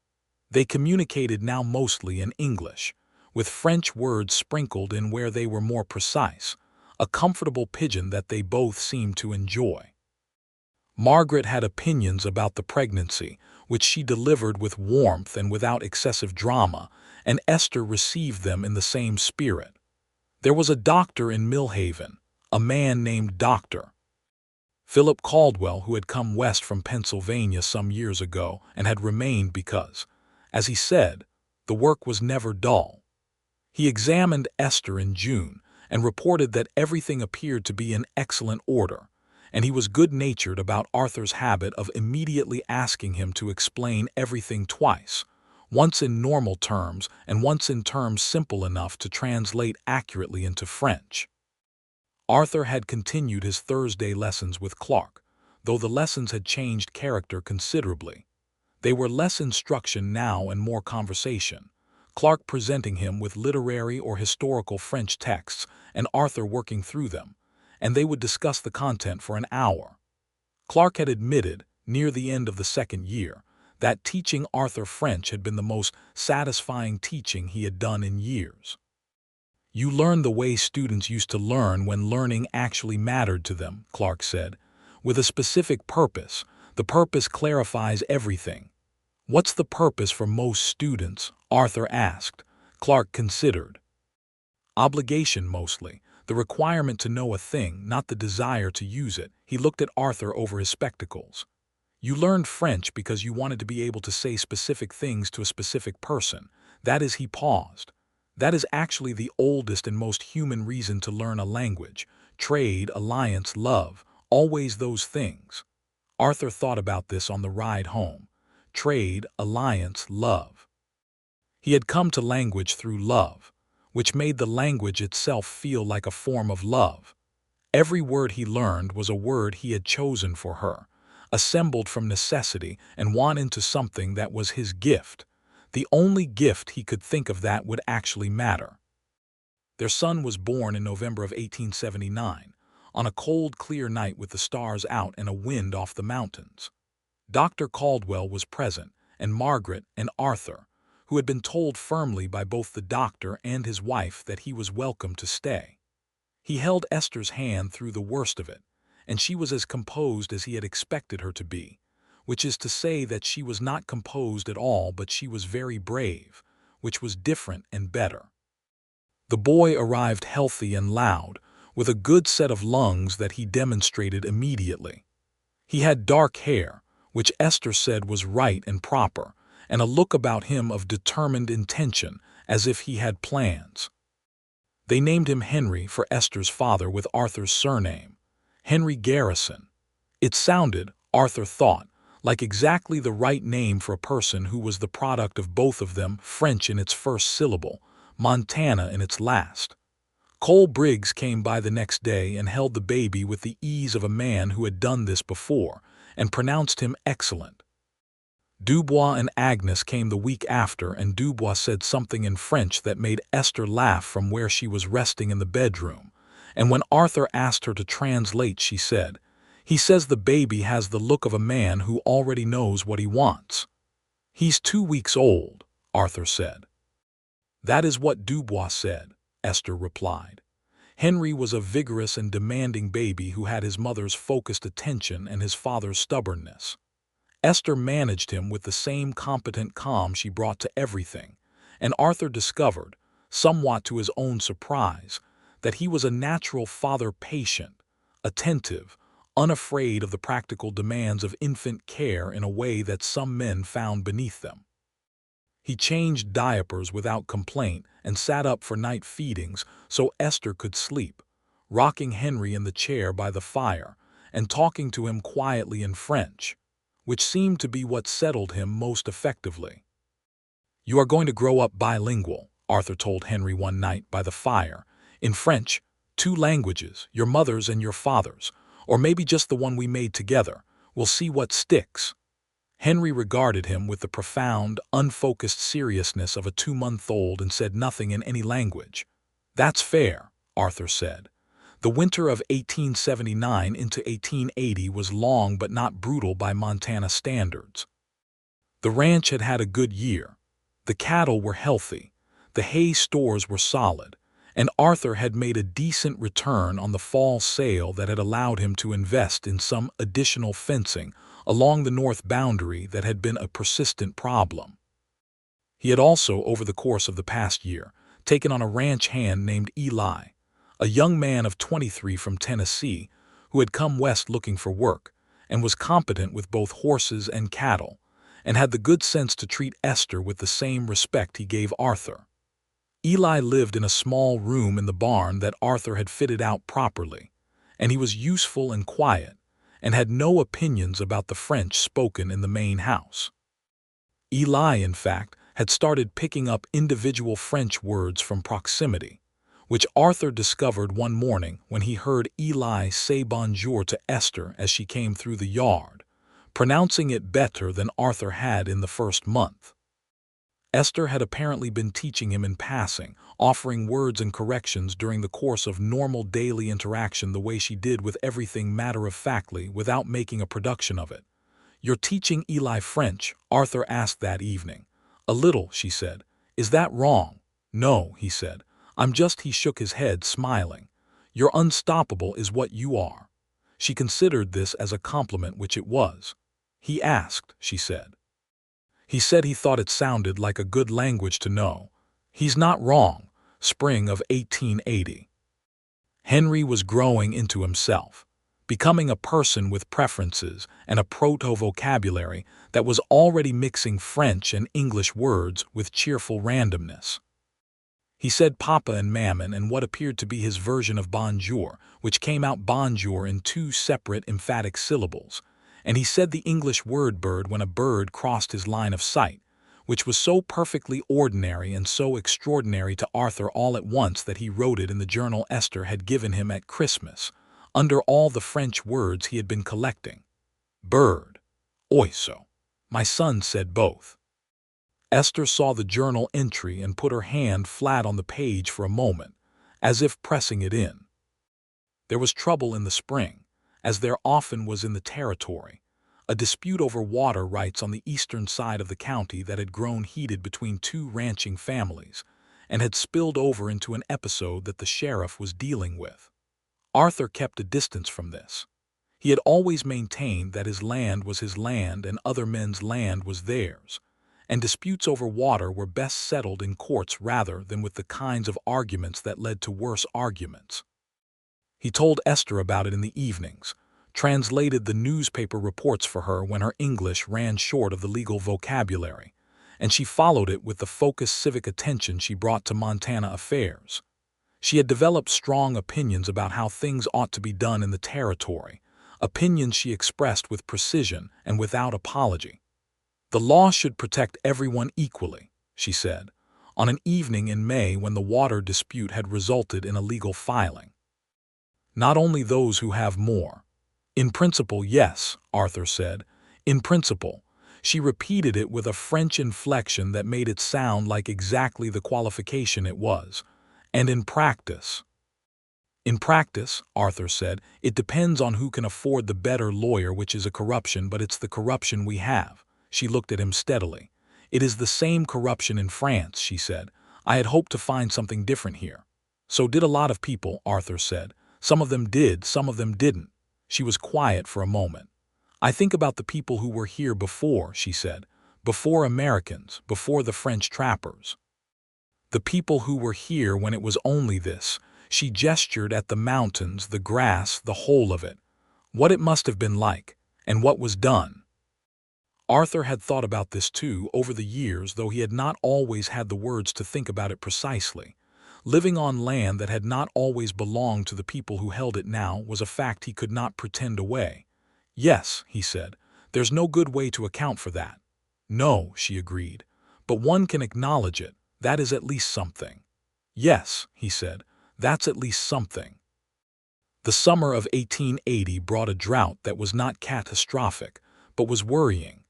They communicated now mostly in English, with French words sprinkled in where they were more precise, a comfortable pidgin that they both seemed to enjoy. Margaret had opinions about the pregnancy, which she delivered with warmth and without excessive drama, and Esther received them in the same spirit. There was a doctor in Millhaven, a man named Dr. Philip Caldwell, who had come west from Pennsylvania some years ago and had remained because, as he said, the work was never dull. He examined Esther in June and reported that everything appeared to be in excellent order, and he was good-natured about Arthur's habit of immediately asking him to explain everything twice, once in normal terms and once in terms simple enough to translate accurately into French. Arthur had continued his Thursday lessons with Clark, though the lessons had changed character considerably. They were less instruction now and more conversation, Clark presenting him with literary or historical French texts and Arthur working through them, and they would discuss the content for an hour. Clark had admitted, near the end of the second year, that teaching Arthur French had been the most satisfying teaching he had done in years. "You learn the way students used to learn when learning actually mattered to them," Clark said, "with a specific purpose. The purpose clarifies everything." "What's the purpose for most students?" Arthur asked. Clark considered. "Obligation mostly, the requirement to know a thing, not the desire to use it." He looked at Arthur over his spectacles. "You learned French because you wanted to be able to say specific things to a specific person. That is," he paused. "That is actually the oldest and most human reason to learn a language. Trade, alliance, love, always those things." Arthur thought about this on the ride home. Trade, alliance, love. He had come to language through love, which made the language itself feel like a form of love. Every word he learned was a word he had chosen for her, assembled from necessity and won into something that was his gift, the only gift he could think of that would actually matter. Their son was born in November of 1879, on a cold, clear night with the stars out and a wind off the mountains. Dr. Caldwell was present, and Margaret and Arthur, who had been told firmly by both the doctor and his wife that he was welcome to stay. He held Esther's hand through the worst of it, and she was as composed as he had expected her to be, which is to say that she was not composed at all, but she was very brave, which was different and better. The boy arrived healthy and loud, with a good set of lungs that he demonstrated immediately. He had dark hair, which Esther said was right and proper, and a look about him of determined intention, as if he had plans. They named him Henry for Esther's father with Arthur's surname, Henry Garrison. It sounded, Arthur thought, like exactly the right name for a person who was the product of both of them, French in its first syllable, Montana in its last. Cole Briggs came by the next day and held the baby with the ease of a man who had done this before, and pronounced him excellent. Dubois and Agnes came the week after, and Dubois said something in French that made Esther laugh from where she was resting in the bedroom, and when Arthur asked her to translate, she said, "He says the baby has the look of a man who already knows what he wants." "He's 2 weeks old," Arthur said. "That is what Dubois said," Esther replied. Henry was a vigorous and demanding baby who had his mother's focused attention and his father's stubbornness. Esther managed him with the same competent calm she brought to everything, and Arthur discovered, somewhat to his own surprise, that he was a natural father, patient, attentive, unafraid of the practical demands of infant care in a way that some men found beneath them. He changed diapers without complaint and sat up for night feedings so Esther could sleep, rocking Henry in the chair by the fire and talking to him quietly in French, which seemed to be what settled him most effectively. "You are going to grow up bilingual," Arthur told Henry one night by the fire, "in French, 2 languages, your mother's and your father's. Or maybe just the one we made together. We'll see what sticks." Henry regarded him with the profound, unfocused seriousness of a 2-month-old and said nothing in any language. "That's fair," Arthur said. The winter of 1879 into 1880 was long but not brutal by Montana standards. The ranch had had a good year. The cattle were healthy, the hay stores were solid, and Arthur had made a decent return on the fall sale that had allowed him to invest in some additional fencing along the north boundary that had been a persistent problem. He had also, over the course of the past year, taken on a ranch hand named Eli, a young man of 23 from Tennessee who had come west looking for work and was competent with both horses and cattle, and had the good sense to treat Esther with the same respect he gave Arthur. Eli lived in a small room in the barn that Arthur had fitted out properly, and he was useful and quiet, and had no opinions about the French spoken in the main house. Eli, in fact, had started picking up individual French words from proximity, which Arthur discovered one morning when he heard Eli say bonjour to Esther as she came through the yard, pronouncing it better than Arthur had in the first month. Esther had apparently been teaching him in passing, offering words and corrections during the course of normal daily interaction the way she did with everything matter-of-factly without making a production of it. "You're teaching Eli French?" Arthur asked that evening. "A little," she said. "Is that wrong?" "No," he said. He shook his head, smiling. "You're unstoppable is what you are." She considered this as a compliment, which it was. "He asked," she said. "He said he thought it sounded like a good language to know." "He's not wrong." Spring of 1880. Henry was growing into himself, becoming a person with preferences and a proto-vocabulary that was already mixing French and English words with cheerful randomness. He said papa and mammon and what appeared to be his version of bonjour, which came out bonjour in 2 separate emphatic syllables, and he said the English word bird when a bird crossed his line of sight, which was so perfectly ordinary and so extraordinary to Arthur all at once that he wrote it in the journal Esther had given him at Christmas, under all the French words he had been collecting. Bird. Oiseau. My son said both. Esther saw the journal entry and put her hand flat on the page for a moment, as if pressing it in. There was trouble in the spring, as there often was in the territory, a dispute over water rights on the eastern side of the county that had grown heated between 2 ranching families, and had spilled over into an episode that the sheriff was dealing with. Arthur kept a distance from this. He had always maintained that his land was his land and other men's land was theirs, and disputes over water were best settled in courts rather than with the kinds of arguments that led to worse arguments. He told Esther about it in the evenings, translated the newspaper reports for her when her English ran short of the legal vocabulary, and she followed it with the focused civic attention she brought to Montana affairs. She had developed strong opinions about how things ought to be done in the territory, opinions she expressed with precision and without apology. "The law should protect everyone equally," she said, on an evening in May when the water dispute had resulted in a legal filing. "Not only those who have more." "In principle, yes," Arthur said. "In principle." She repeated it with a French inflection that made it sound like exactly the qualification it was. "And in practice." "In practice," Arthur said, "it depends on who can afford the better lawyer, which is a corruption, but it's the corruption we have." She looked at him steadily. "It is the same corruption in France," she said. "I had hoped to find something different here." "So did a lot of people," Arthur said. "Some of them did, some of them didn't." She was quiet for a moment. "I think about the people who were here before," she said. "Before Americans, before the French trappers. The people who were here when it was only this." She gestured at the mountains, the grass, the whole of it. What it must have been like, and what was done. Arthur had thought about this too over the years, though he had not always had the words to think about it precisely. Living on land that had not always belonged to the people who held it now was a fact he could not pretend away. "Yes," he said, "there's no good way to account for that." "No," she agreed, "but one can acknowledge it. That is at least something." "Yes," he said, "that's at least something." The summer of 1880 brought a drought that was not catastrophic, but was worrying.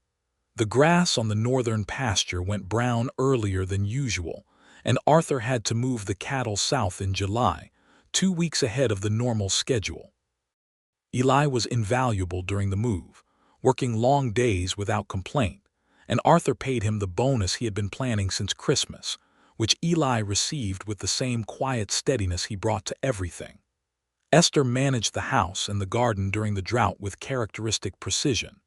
The grass on the northern pasture went brown earlier than usual, and Arthur had to move the cattle south in July, 2 weeks ahead of the normal schedule. Eli was invaluable during the move, working long days without complaint, and Arthur paid him the bonus he had been planning since Christmas, which Eli received with the same quiet steadiness he brought to everything. Esther managed the house and the garden during the drought with characteristic precision.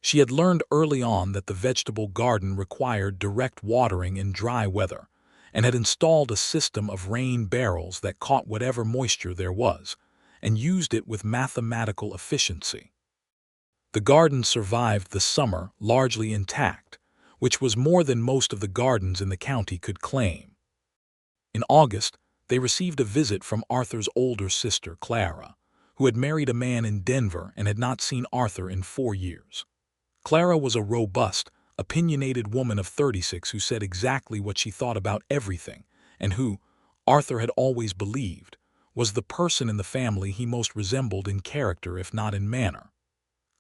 She had learned early on that the vegetable garden required direct watering in dry weather, and had installed a system of rain barrels that caught whatever moisture there was, and used it with mathematical efficiency. The garden survived the summer largely intact, which was more than most of the gardens in the county could claim. In August, they received a visit from Arthur's older sister, Clara, who had married a man in Denver and had not seen Arthur in 4 years. Clara was a robust, opinionated woman of 36 who said exactly what she thought about everything, and who, Arthur had always believed, was the person in the family he most resembled in character if not in manner.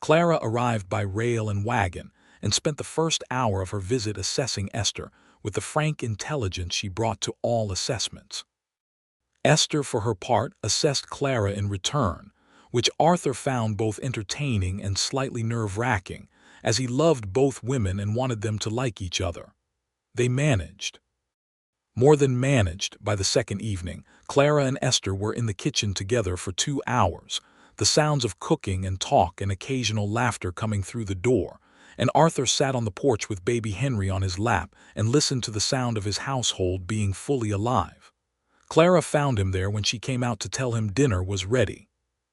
Clara arrived by rail and wagon and spent the first hour of her visit assessing Esther with the frank intelligence she brought to all assessments. Esther, for her part, assessed Clara in return, which Arthur found both entertaining and slightly nerve-wracking, as he loved both women and wanted them to like each other. They managed. More than managed. By the second evening, Clara and Esther were in the kitchen together for 2 hours, the sounds of cooking and talk and occasional laughter coming through the door, and Arthur sat on the porch with baby Henry on his lap and listened to the sound of his household being fully alive. Clara found him there when she came out to tell him dinner was ready.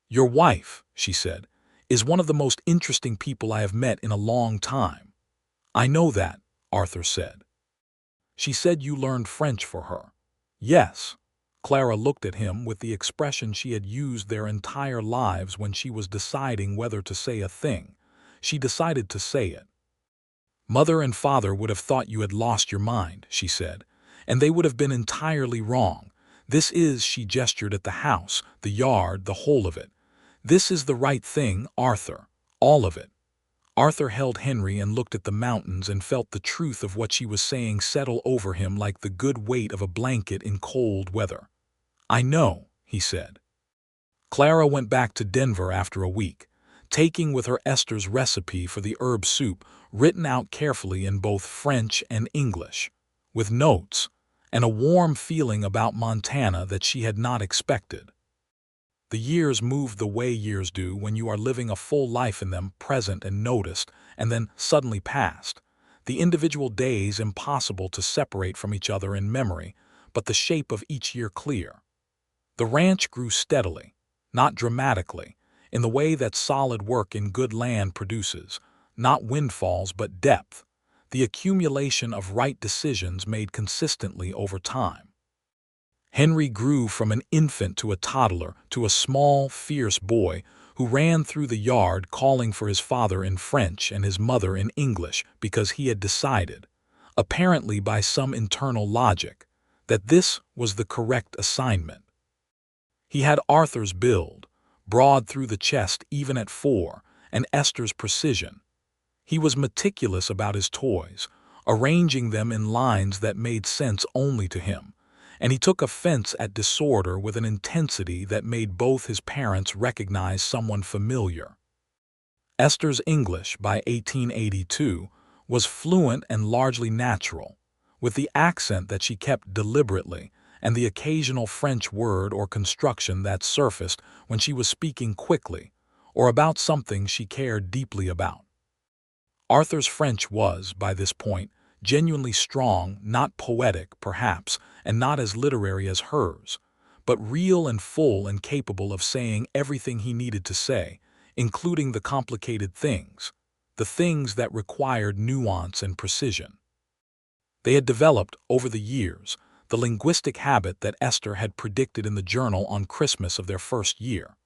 "Your wife," she said, "is one of the most interesting people I have met in a long time." "I know that," Arthur said. "She said you learned French for her." "Yes." Clara looked at him with the expression she had used their entire lives when she was deciding whether to say a thing. She decided to say it. "Mother and father would have thought you had lost your mind," she said, "and they would have been entirely wrong. This is," she gestured at the house, the yard, the whole of it. "This is the right thing, Arthur. All of it." Arthur held Henry and looked at the mountains and felt the truth of what she was saying settle over him like the good weight of a blanket in cold weather. "I know," he said. Clara went back to Denver after a week, taking with her Esther's recipe for the herb soup, written out carefully in both French and English, with notes, and a warm feeling about Montana that she had not expected. The years moved the way years do when you are living a full life in them, present and noticed, and then suddenly past. The individual days impossible to separate from each other in memory, but the shape of each year clear. The ranch grew steadily, not dramatically, in the way that solid work in good land produces, not windfalls but depth, the accumulation of right decisions made consistently over time. Henry grew from an infant to a toddler to a small, fierce boy who ran through the yard calling for his father in French and his mother in English because he had decided, apparently by some internal logic, that this was the correct assignment. He had Arthur's build, broad through the chest even at 4, and Esther's precision. He was meticulous about his toys, arranging them in lines that made sense only to him, and he took offense at disorder with an intensity that made both his parents recognize someone familiar. Esther's English, by 1882, was fluent and largely natural, with the accent that she kept deliberately, and the occasional French word or construction that surfaced when she was speaking quickly, or about something she cared deeply about. Arthur's French was, by this point, genuinely strong, not poetic, perhaps, and not as literary as hers, but real and full and capable of saying everything he needed to say, including the complicated things, the things that required nuance and precision. They had developed, over the years, the linguistic habit that Esther had predicted in the journal on Christmas of their first year.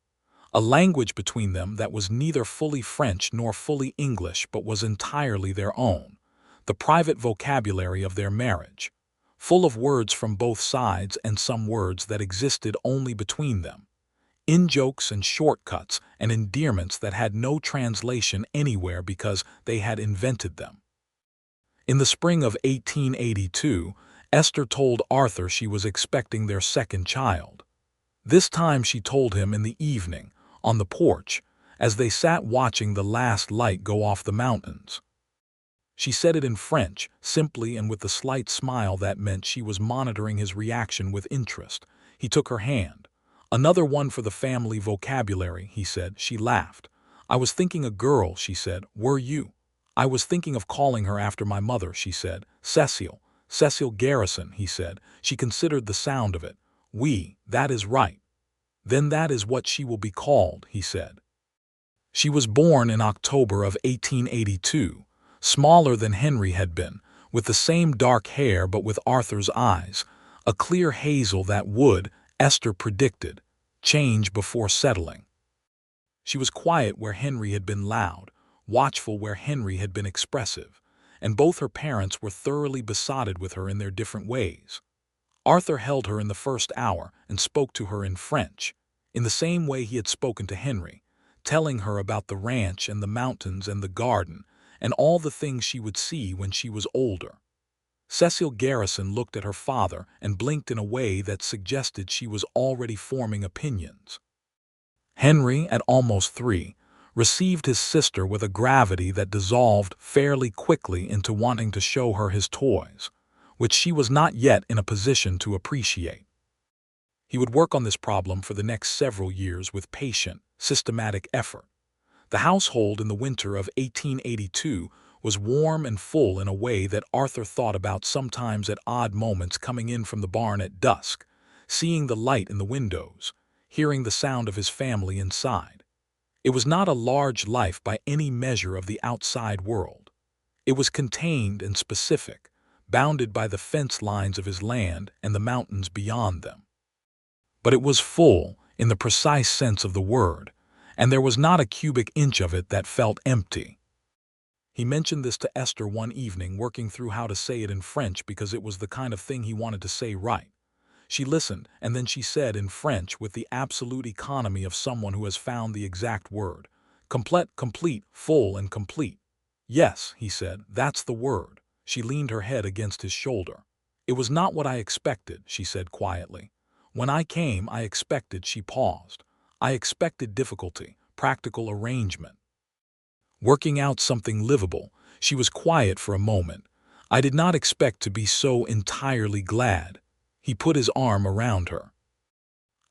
A language between them that was neither fully French nor fully English but was entirely their own, the private vocabulary of their marriage, full of words from both sides and some words that existed only between them. in-jokes and shortcuts and endearments that had no translation anywhere because they had invented them. In the spring of 1882, Esther told Arthur she was expecting their second child. This time she told him in the evening, on the porch, as they sat watching the last light go off the mountains. She said it in French, simply and with the slight smile that meant she was monitoring his reaction with interest. He took her hand. "Another one for the family vocabulary," he said. She laughed. "I was thinking a girl," she said. "Were you?" "I was thinking of calling her after my mother," she said. Cecil Garrison," he said. She considered the sound of it. "Oui, that is right." "Then that is what she will be called," he said. She was born in October of 1882, smaller than Henry had been, with the same dark hair but with Arthur's eyes, a clear hazel that would, Esther predicted, change before settling. She was quiet where Henry had been loud, watchful where Henry had been expressive, and both her parents were thoroughly besotted with her in their different ways. Arthur held her in the first hour and spoke to her in French, in the same way he had spoken to Henry, telling her about the ranch and the mountains and the garden and all the things she would see when she was older. Cecil Garrison looked at her father and blinked in a way that suggested she was already forming opinions. Henry, at almost 3, received his sister with a gravity that dissolved fairly quickly into wanting to show her his toys, which she was not yet in a position to appreciate. He would work on this problem for the next several years with patient, systematic effort. The household in the winter of 1882 was warm and full in a way that Arthur thought about sometimes at odd moments, coming in from the barn at dusk, seeing the light in the windows, hearing the sound of his family inside. It was not a large life by any measure of the outside world. It was contained and specific, bounded by the fence lines of his land and the mountains beyond them. But it was full, in the precise sense of the word, and there was not a cubic inch of it that felt empty. He mentioned this to Esther one evening, working through how to say it in French because it was the kind of thing he wanted to say right. She listened, and then she said in French with the absolute economy of someone who has found the exact word. Complete, full and complete. "Yes," he said, "that's the word." She leaned her head against his shoulder. "It was not what I expected," she said quietly. "When I came, I expected," she paused. "I expected difficulty, practical arrangement. Working out something livable." She was quiet for a moment. "I did not expect to be so entirely glad." He put his arm around her.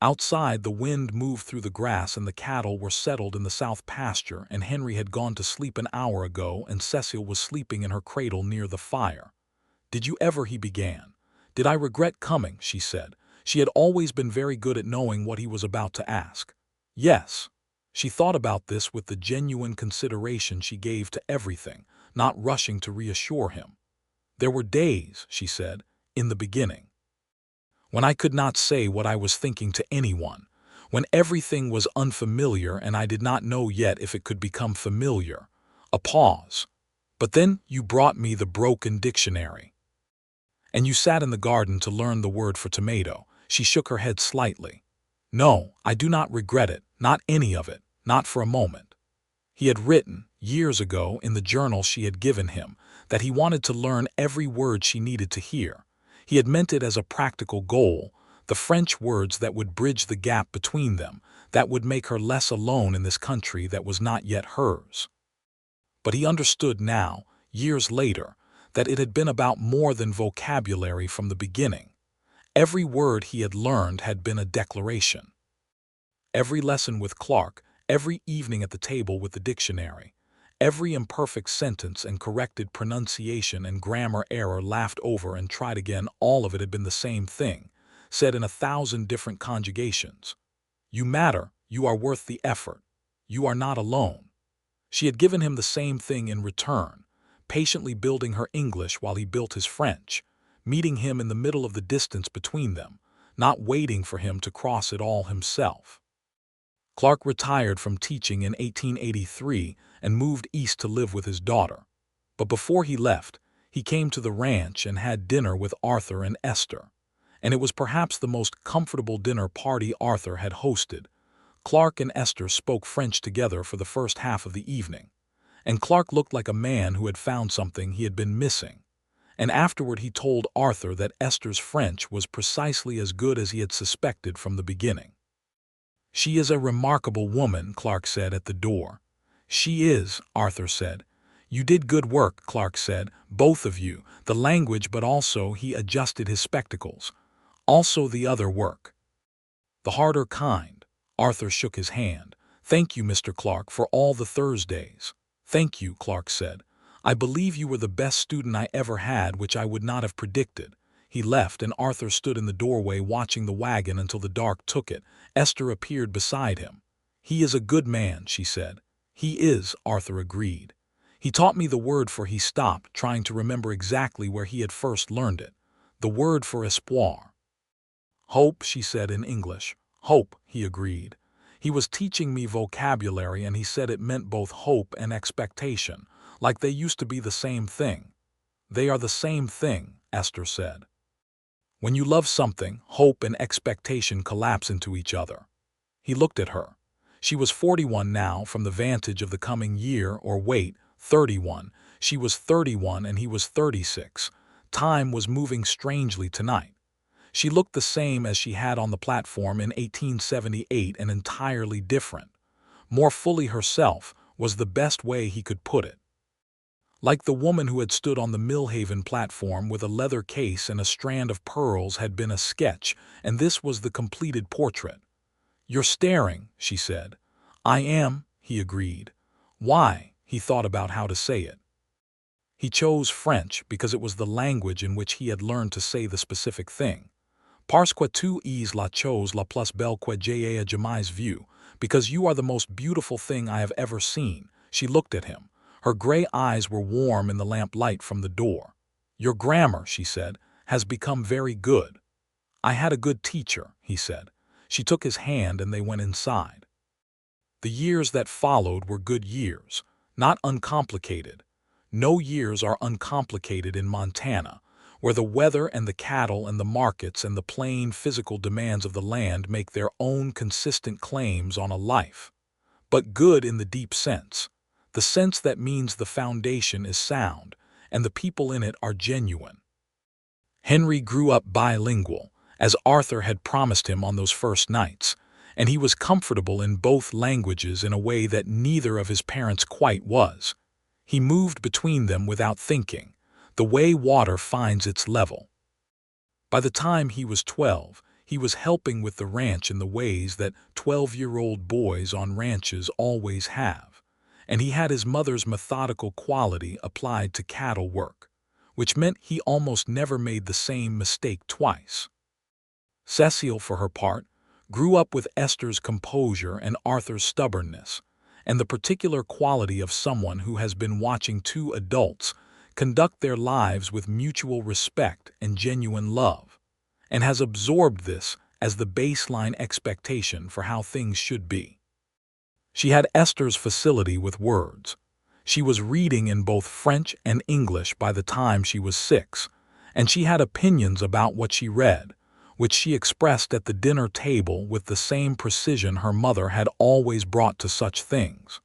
Outside, the wind moved through the grass and the cattle were settled in the south pasture, and Henry had gone to sleep an hour ago and Cecil was sleeping in her cradle near the fire. "Did you ever?" he began. "Did I regret coming?" she said. She had always been very good at knowing what he was about to ask. "Yes." She thought about this with the genuine consideration she gave to everything, not rushing to reassure him. "There were days," she said, "in the beginning, when I could not say what I was thinking to anyone, when everything was unfamiliar and I did not know yet if it could become familiar." A pause. "But then you brought me the broken dictionary. And you sat in the garden to learn the word for tomato." She shook her head slightly. "No, I do not regret it, not any of it, not for a moment." He had written, years ago, in the journal she had given him, that he wanted to learn every word she needed to hear. He had meant it as a practical goal, the French words that would bridge the gap between them, that would make her less alone in this country that was not yet hers. But he understood now, years later, that it had been about more than vocabulary from the beginning. Every word he had learned had been a declaration. Every lesson with Clark, every evening at the table with the dictionary, every imperfect sentence and corrected pronunciation and grammar error laughed over and tried again, all of it had been the same thing, said in 1,000 different conjugations. "You matter, you are worth the effort. You are not alone." She had given him the same thing in return, patiently building her English while he built his French, meeting him in the middle of the distance between them, not waiting for him to cross it all himself. Clark retired from teaching in 1883 and moved east to live with his daughter. But before he left, he came to the ranch and had dinner with Arthur and Esther. And it was perhaps the most comfortable dinner party Arthur had hosted. Clark and Esther spoke French together for the first half of the evening, and Clark looked like a man who had found something he had been missing. And afterward he told Arthur that Esther's French was precisely as good as he had suspected from the beginning. "She is a remarkable woman," Clark said at the door. "She is," Arthur said. "You did good work," Clark said, "both of you, the language, but also," he adjusted his spectacles, "also the other work. The harder kind." Arthur shook his hand. "Thank you, Mr. Clark, for all the Thursdays." "Thank you," Clark said. "I believe you were the best student I ever had, which I would not have predicted." He left, and Arthur stood in the doorway watching the wagon until the dark took it. Esther appeared beside him. "He is a good man," she said. "He is," Arthur agreed. "He taught me the word for," he stopped, trying to remember exactly where he had first learned it. "The word for espoir." "Hope," she said in English. "Hope," he agreed. "He was teaching me vocabulary, and he said it meant both hope and expectation, like they used to be the same thing." "They are the same thing," Esther said. "When you love something, hope and expectation collapse into each other." He looked at her. She was 41 now from the vantage of the coming year, or wait, 31. She was 31 and he was 36. Time was moving strangely tonight. She looked the same as she had on the platform in 1878, and entirely different. More fully herself was the best way he could put it. Like the woman who had stood on the Millhaven platform with a leather case and a strand of pearls had been a sketch, and this was the completed portrait. "You're staring," she said. "I am," he agreed. "Why?" He thought about how to say it. He chose French because it was the language in which he had learned to say the specific thing. "Parce que tu es la chose la plus belle que j'ai jamais vue," because you are the most beautiful thing I have ever seen. She looked at him. Her gray eyes were warm in the lamplight from the door. "Your grammar," she said, "has become very good." "I had a good teacher," he said. She took his hand and they went inside. The years that followed were good years, not uncomplicated. No years are uncomplicated in Montana, where the weather and the cattle and the markets and the plain physical demands of the land make their own consistent claims on a life. But good in the deep sense, the sense that means the foundation is sound and the people in it are genuine. Henry grew up bilingual, as Arthur had promised him on those first nights, and he was comfortable in both languages in a way that neither of his parents quite was. He moved between them without thinking, the way water finds its level. By the time he was 12, he was helping with the ranch in the ways that 12-year-old boys on ranches always have, and he had his mother's methodical quality applied to cattle work, which meant he almost never made the same mistake twice. Cecile, for her part, grew up with Esther's composure and Arthur's stubbornness, and the particular quality of someone who has been watching two adults conduct their lives with mutual respect and genuine love, and has absorbed this as the baseline expectation for how things should be. She had Esther's facility with words. She was reading in both French and English by the time she was 6, and she had opinions about what she read, which she expressed at the dinner table with the same precision her mother had always brought to such things.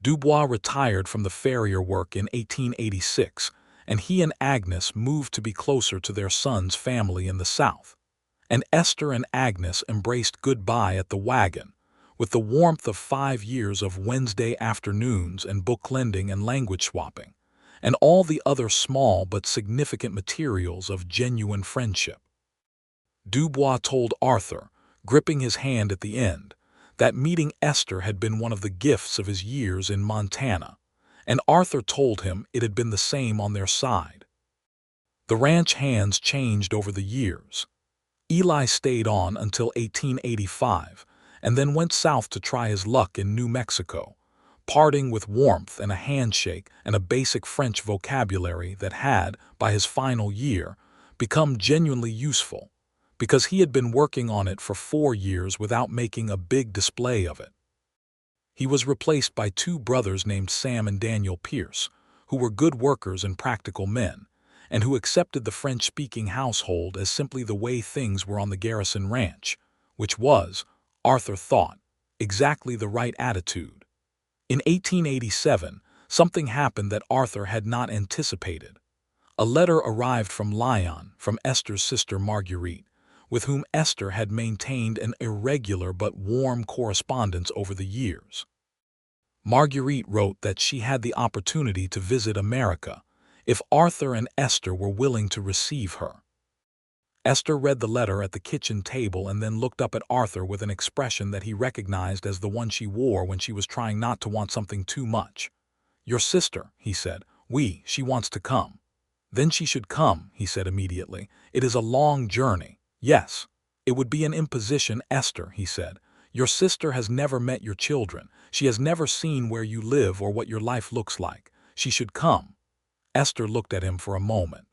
Dubois retired from the farrier work in 1886, and he and Agnes moved to be closer to their son's family in the South. And Esther and Agnes embraced goodbye at the wagon, with the warmth of 5 years of Wednesday afternoons and book lending and language swapping, and all the other small but significant materials of genuine friendship. Dubois told Arthur, gripping his hand at the end, that meeting Esther had been one of the gifts of his years in Montana, and Arthur told him it had been the same on their side. The ranch hands changed over the years. Eli stayed on until 1885, and then went south to try his luck in New Mexico, parting with warmth and a handshake and a basic French vocabulary that had, by his final year, become genuinely useful, because he had been working on it for 4 years without making a big display of it. He was replaced by 2 brothers named Sam and Daniel Pierce, who were good workers and practical men, and who accepted the French-speaking household as simply the way things were on the Garrison Ranch, which was, Arthur thought, exactly the right attitude. In 1887, something happened that Arthur had not anticipated. A letter arrived from Lyon, from Esther's sister Marguerite, with whom Esther had maintained an irregular but warm correspondence over the years. Marguerite wrote that she had the opportunity to visit America if Arthur and Esther were willing to receive her. Esther read the letter at the kitchen table and then looked up at Arthur with an expression that he recognized as the one she wore when she was trying not to want something too much. "Your sister," he said. She wants to come." "Then she should come," he said immediately. "It is a long journey." "Yes. It would be an imposition, Esther," he said. "Your sister has never met your children. She has never seen where you live or what your life looks like. She should come." Esther looked at him for a moment.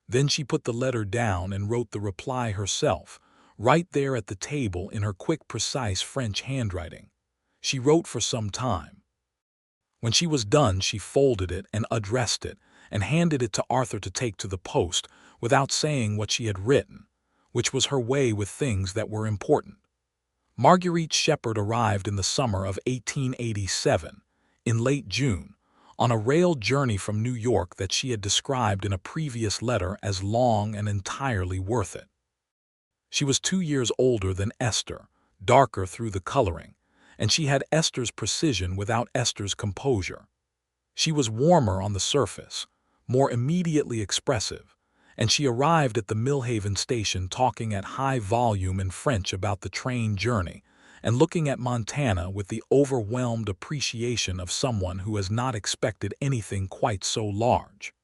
Then she put the letter down and wrote the reply herself, right there at the table in her quick, precise French handwriting. She wrote for some time. When she was done, she folded it and addressed it, and handed it to Arthur to take to the post without saying what she had written, which was her way with things that were important. Marguerite Shepard arrived in the summer of 1887, in late June, on a rail journey from New York that she had described in a previous letter as long and entirely worth it. She was 2 years older than Esther, darker through the coloring, and she had Esther's precision without Esther's composure. She was warmer on the surface, more immediately expressive, and she arrived at the Millhaven station talking at high volume in French about the train journey and looking at Montana with the overwhelmed appreciation of someone who has not expected anything quite so large.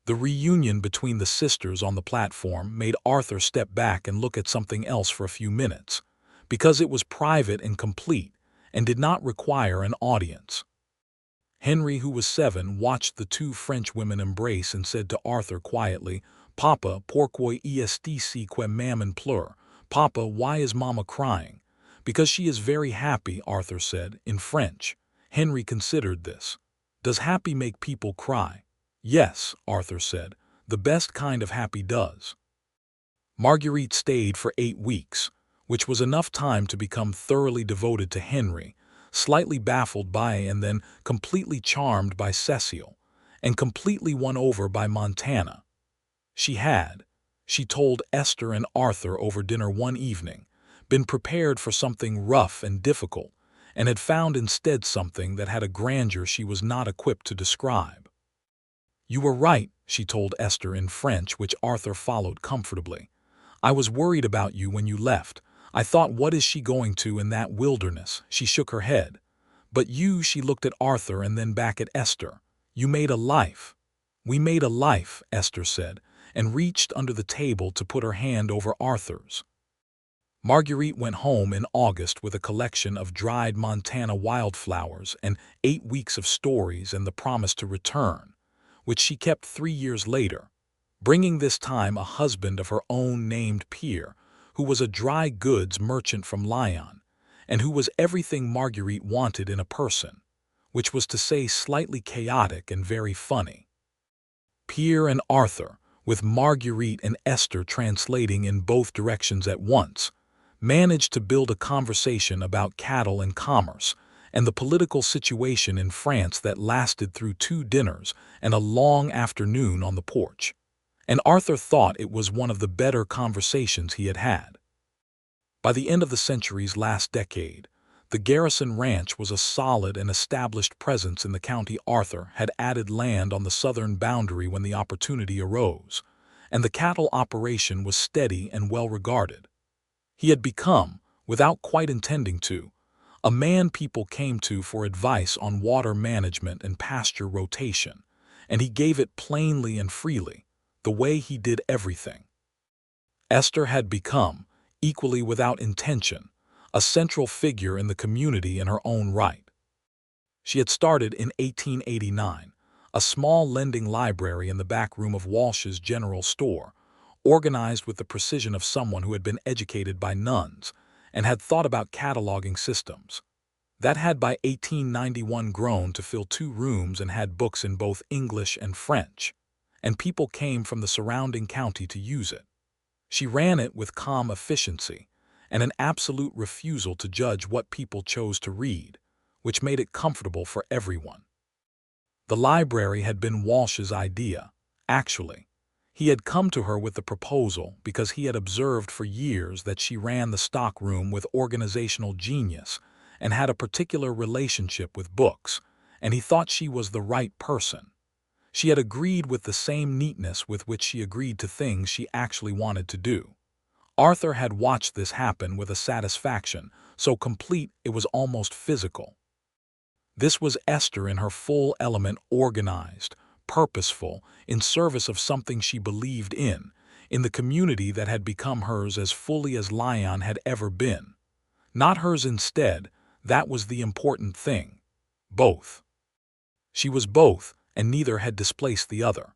The reunion between the sisters on the platform made Arthur step back and look at something else for a few minutes, because it was private and complete and did not require an audience. Henry, who was 7, watched the two French women embrace and said to Arthur quietly, "Papa, pourquoi est-ce que maman pleure? Papa, why is Mama crying?" "Because she is very happy," Arthur said, in French. Henry considered this. "Does happy make people cry?" "Yes," Arthur said. "The best kind of happy does." Marguerite stayed for 8 weeks, which was enough time to become thoroughly devoted to Henry, slightly baffled by and then completely charmed by Cecile, and completely won over by Montana. She told Esther and Arthur over dinner one evening, been prepared for something rough and difficult, and had found instead something that had a grandeur she was not equipped to describe. "You were right," she told Esther in French, which Arthur followed comfortably. "I was worried about you when you left. I thought, what is she going to in that wilderness?" She shook her head. "But you," she looked at Arthur and then back at Esther. "You made a life." "We made a life," Esther said, and reached under the table to put her hand over Arthur's. Marguerite went home in August with a collection of dried Montana wildflowers and 8 weeks of stories and the promise to return, which she kept 3 years later, bringing this time a husband of her own named Pierre, who was a dry goods merchant from Lyon, and who was everything Marguerite wanted in a person, which was to say slightly chaotic and very funny. Pierre and Arthur, with Marguerite and Esther translating in both directions at once, managed to build a conversation about cattle and commerce and the political situation in France that lasted through 2 dinners and a long afternoon on the porch. And Arthur thought it was one of the better conversations he had had. By the end of the century's last decade, the Garrison Ranch was a solid and established presence in the county. Arthur had added land on the southern boundary when the opportunity arose, and the cattle operation was steady and well regarded. He had become, without quite intending to, a man people came to for advice on water management and pasture rotation, and he gave it plainly and freely, the way he did everything. Esther had become, equally without intention, a central figure in the community in her own right. She had started in 1889, a small lending library in the back room of Walsh's General Store, organized with the precision of someone who had been educated by nuns and had thought about cataloging systems. That had by 1891 grown to fill 2 rooms and had books in both English and French, and people came from the surrounding county to use it. She ran it with calm efficiency, and an absolute refusal to judge what people chose to read, which made it comfortable for everyone. The library had been Walsh's idea, actually. He had come to her with the proposal because he had observed for years that she ran the stockroom with organizational genius and had a particular relationship with books, and he thought she was the right person. She had agreed with the same neatness with which she agreed to things she actually wanted to do. Arthur had watched this happen with a satisfaction so complete it was almost physical. This was Esther in her full element, organized, purposeful, in service of something she believed in the community that had become hers as fully as Lyon had ever been. Not hers instead, that was the important thing. Both. She was both, and neither had displaced the other.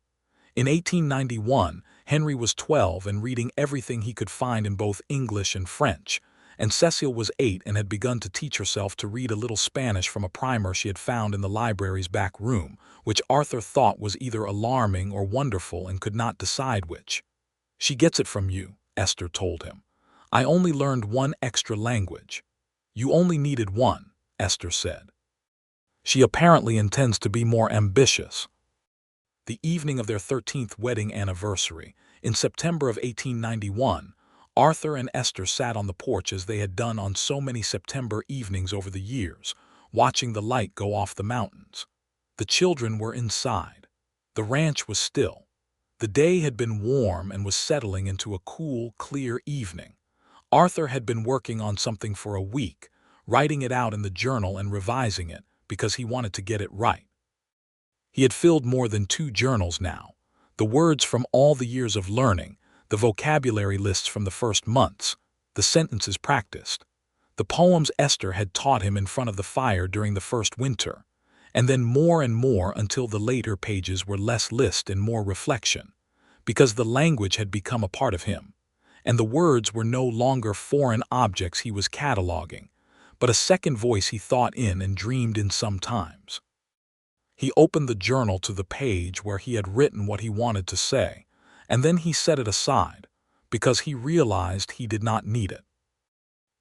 In 1891, Henry was 12 and reading everything he could find in both English and French, and Cecile was 8 and had begun to teach herself to read a little Spanish from a primer she had found in the library's back room, which Arthur thought was either alarming or wonderful and could not decide which. "She gets it from you," Esther told him. "I only learned one extra language." "You only needed one," Esther said. "She apparently intends to be more ambitious." The evening of their 13th wedding anniversary, in September of 1891, Arthur and Esther sat on the porch as they had done on so many September evenings over the years, watching the light go off the mountains. The children were inside. The ranch was still. The day had been warm and was settling into a cool, clear evening. Arthur had been working on something for a week, writing it out in the journal and revising it because he wanted to get it right. He had filled more than 2 journals now. The words from all the years of learning, the vocabulary lists from the first months, the sentences practiced, the poems Esther had taught him in front of the fire during the first winter, and then more and more until the later pages were less list and more reflection, because the language had become a part of him, and the words were no longer foreign objects he was cataloging, but a second voice he thought in and dreamed in sometimes. He opened the journal to the page where he had written what he wanted to say, and then he set it aside, because he realized he did not need it.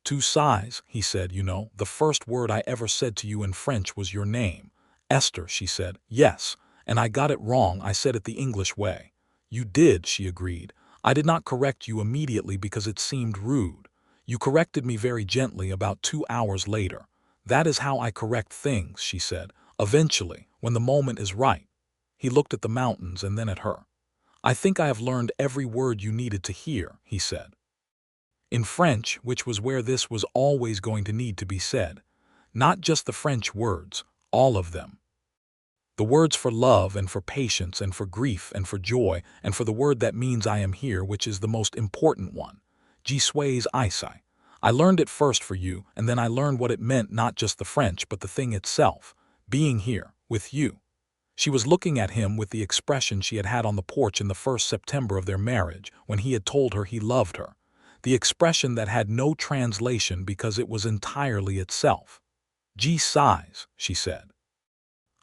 "2 sighs," he said. "You know, the first word I ever said to you in French was your name." "Esther," she said. "Yes, and I got it wrong. I said it the English way." "You did," she agreed. "I did not correct you immediately because it seemed rude. You corrected me very gently about 2 hours later. That is how I correct things," she said. "Eventually, when the moment is right." He looked at the mountains and then at her. "I think I have learned every word you needed to hear," he said. In French, which was where this was always going to need to be said. Not just the French words, all of them. The words for love and for patience and for grief and for joy and for the word that means I am here, which is the most important one. Je suis ici. I learned it first for you, and then I learned what it meant, not just the French, but the thing itself, being here, with you. She was looking at him with the expression she had had on the porch in the first September of their marriage, when he had told her he loved her. The expression that had no translation because it was entirely itself. "Je sais," she said.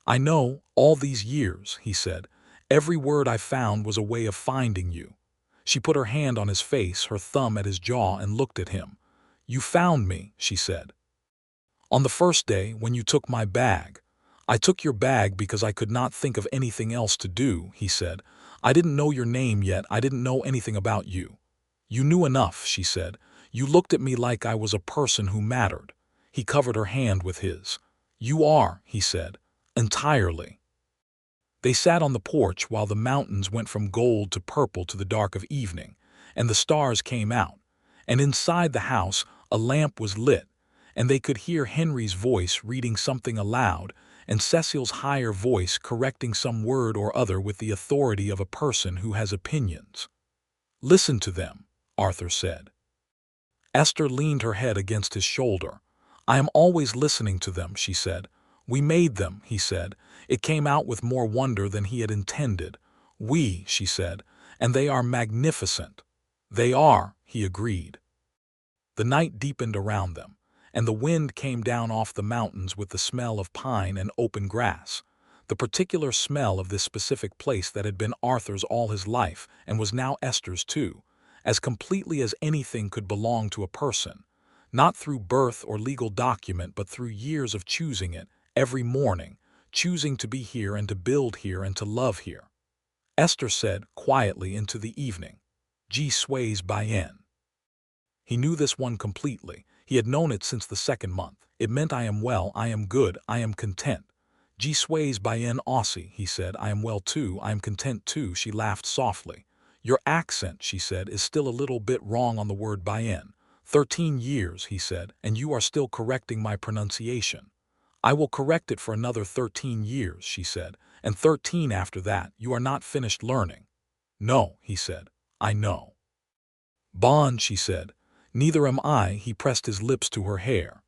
"I know, all these years," he said. "Every word I found was a way of finding you." She put her hand on his face, her thumb at his jaw, and looked at him. "You found me," she said. "On the first day, when you took my bag." "I took your bag because I could not think of anything else to do," he said. "I didn't know your name yet. I didn't know anything about you." "You knew enough," she said. "You looked at me like I was a person who mattered." He covered her hand with his. "You are," he said. "Entirely." They sat on the porch while the mountains went from gold to purple to the dark of evening, and the stars came out, and inside the house a lamp was lit, and they could hear Henry's voice reading something aloud, and Cecile's higher voice correcting some word or other with the authority of a person who has opinions. "Listen to them," Arthur said. Esther leaned her head against his shoulder. "I am always listening to them," she said. "We made them," he said. It came out with more wonder than he had intended. "We," she said, "and they are magnificent." "They are," he agreed. The night deepened around them, and the wind came down off the mountains with the smell of pine and open grass, the particular smell of this specific place that had been Arthur's all his life and was now Esther's too, as completely as anything could belong to a person, not through birth or legal document but through years of choosing it, every morning, choosing to be here and to build here and to love here. Esther said, quietly into the evening, "G sways by N." He knew this one completely. He had known it since the second month. It meant I am well, I am good, I am content. "G sways by N Aussie," he said. "I am well too, I am content too." She laughed softly. "Your accent," she said, "is still a little bit wrong on the word by N." 13 years, he said, "and you are still correcting my pronunciation." "I will correct it for another 13 years, she said, "and 13 after that. You are not finished learning." "No," he said, "I know." "Bond," she said. "Neither am I." He pressed his lips to her hair.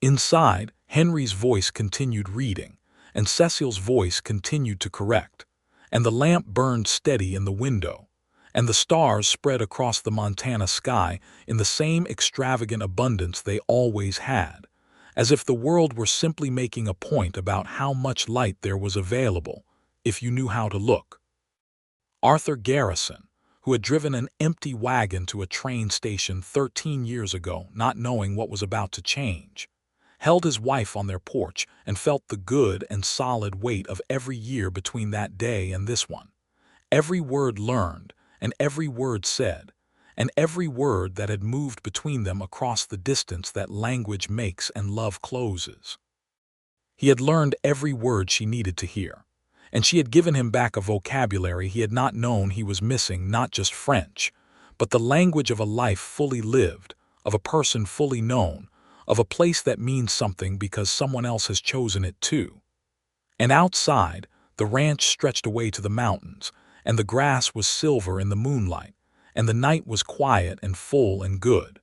Inside, Henry's voice continued reading, and Cecil's voice continued to correct, and the lamp burned steady in the window, and the stars spread across the Montana sky in the same extravagant abundance they always had, as if the world were simply making a point about how much light there was available, if you knew how to look. Arthur Garrison, who had driven an empty wagon to a train station 13 years ago, not knowing what was about to change, held his wife on their porch and felt the good and solid weight of every year between that day and this one. Every word learned, and every word said, and every word that had moved between them across the distance that language makes and love closes. He had learned every word she needed to hear, and she had given him back a vocabulary he had not known he was missing, not just French, but the language of a life fully lived, of a person fully known, of a place that means something because someone else has chosen it too. And outside, the ranch stretched away to the mountains, and the grass was silver in the moonlight, and the night was quiet and full and good.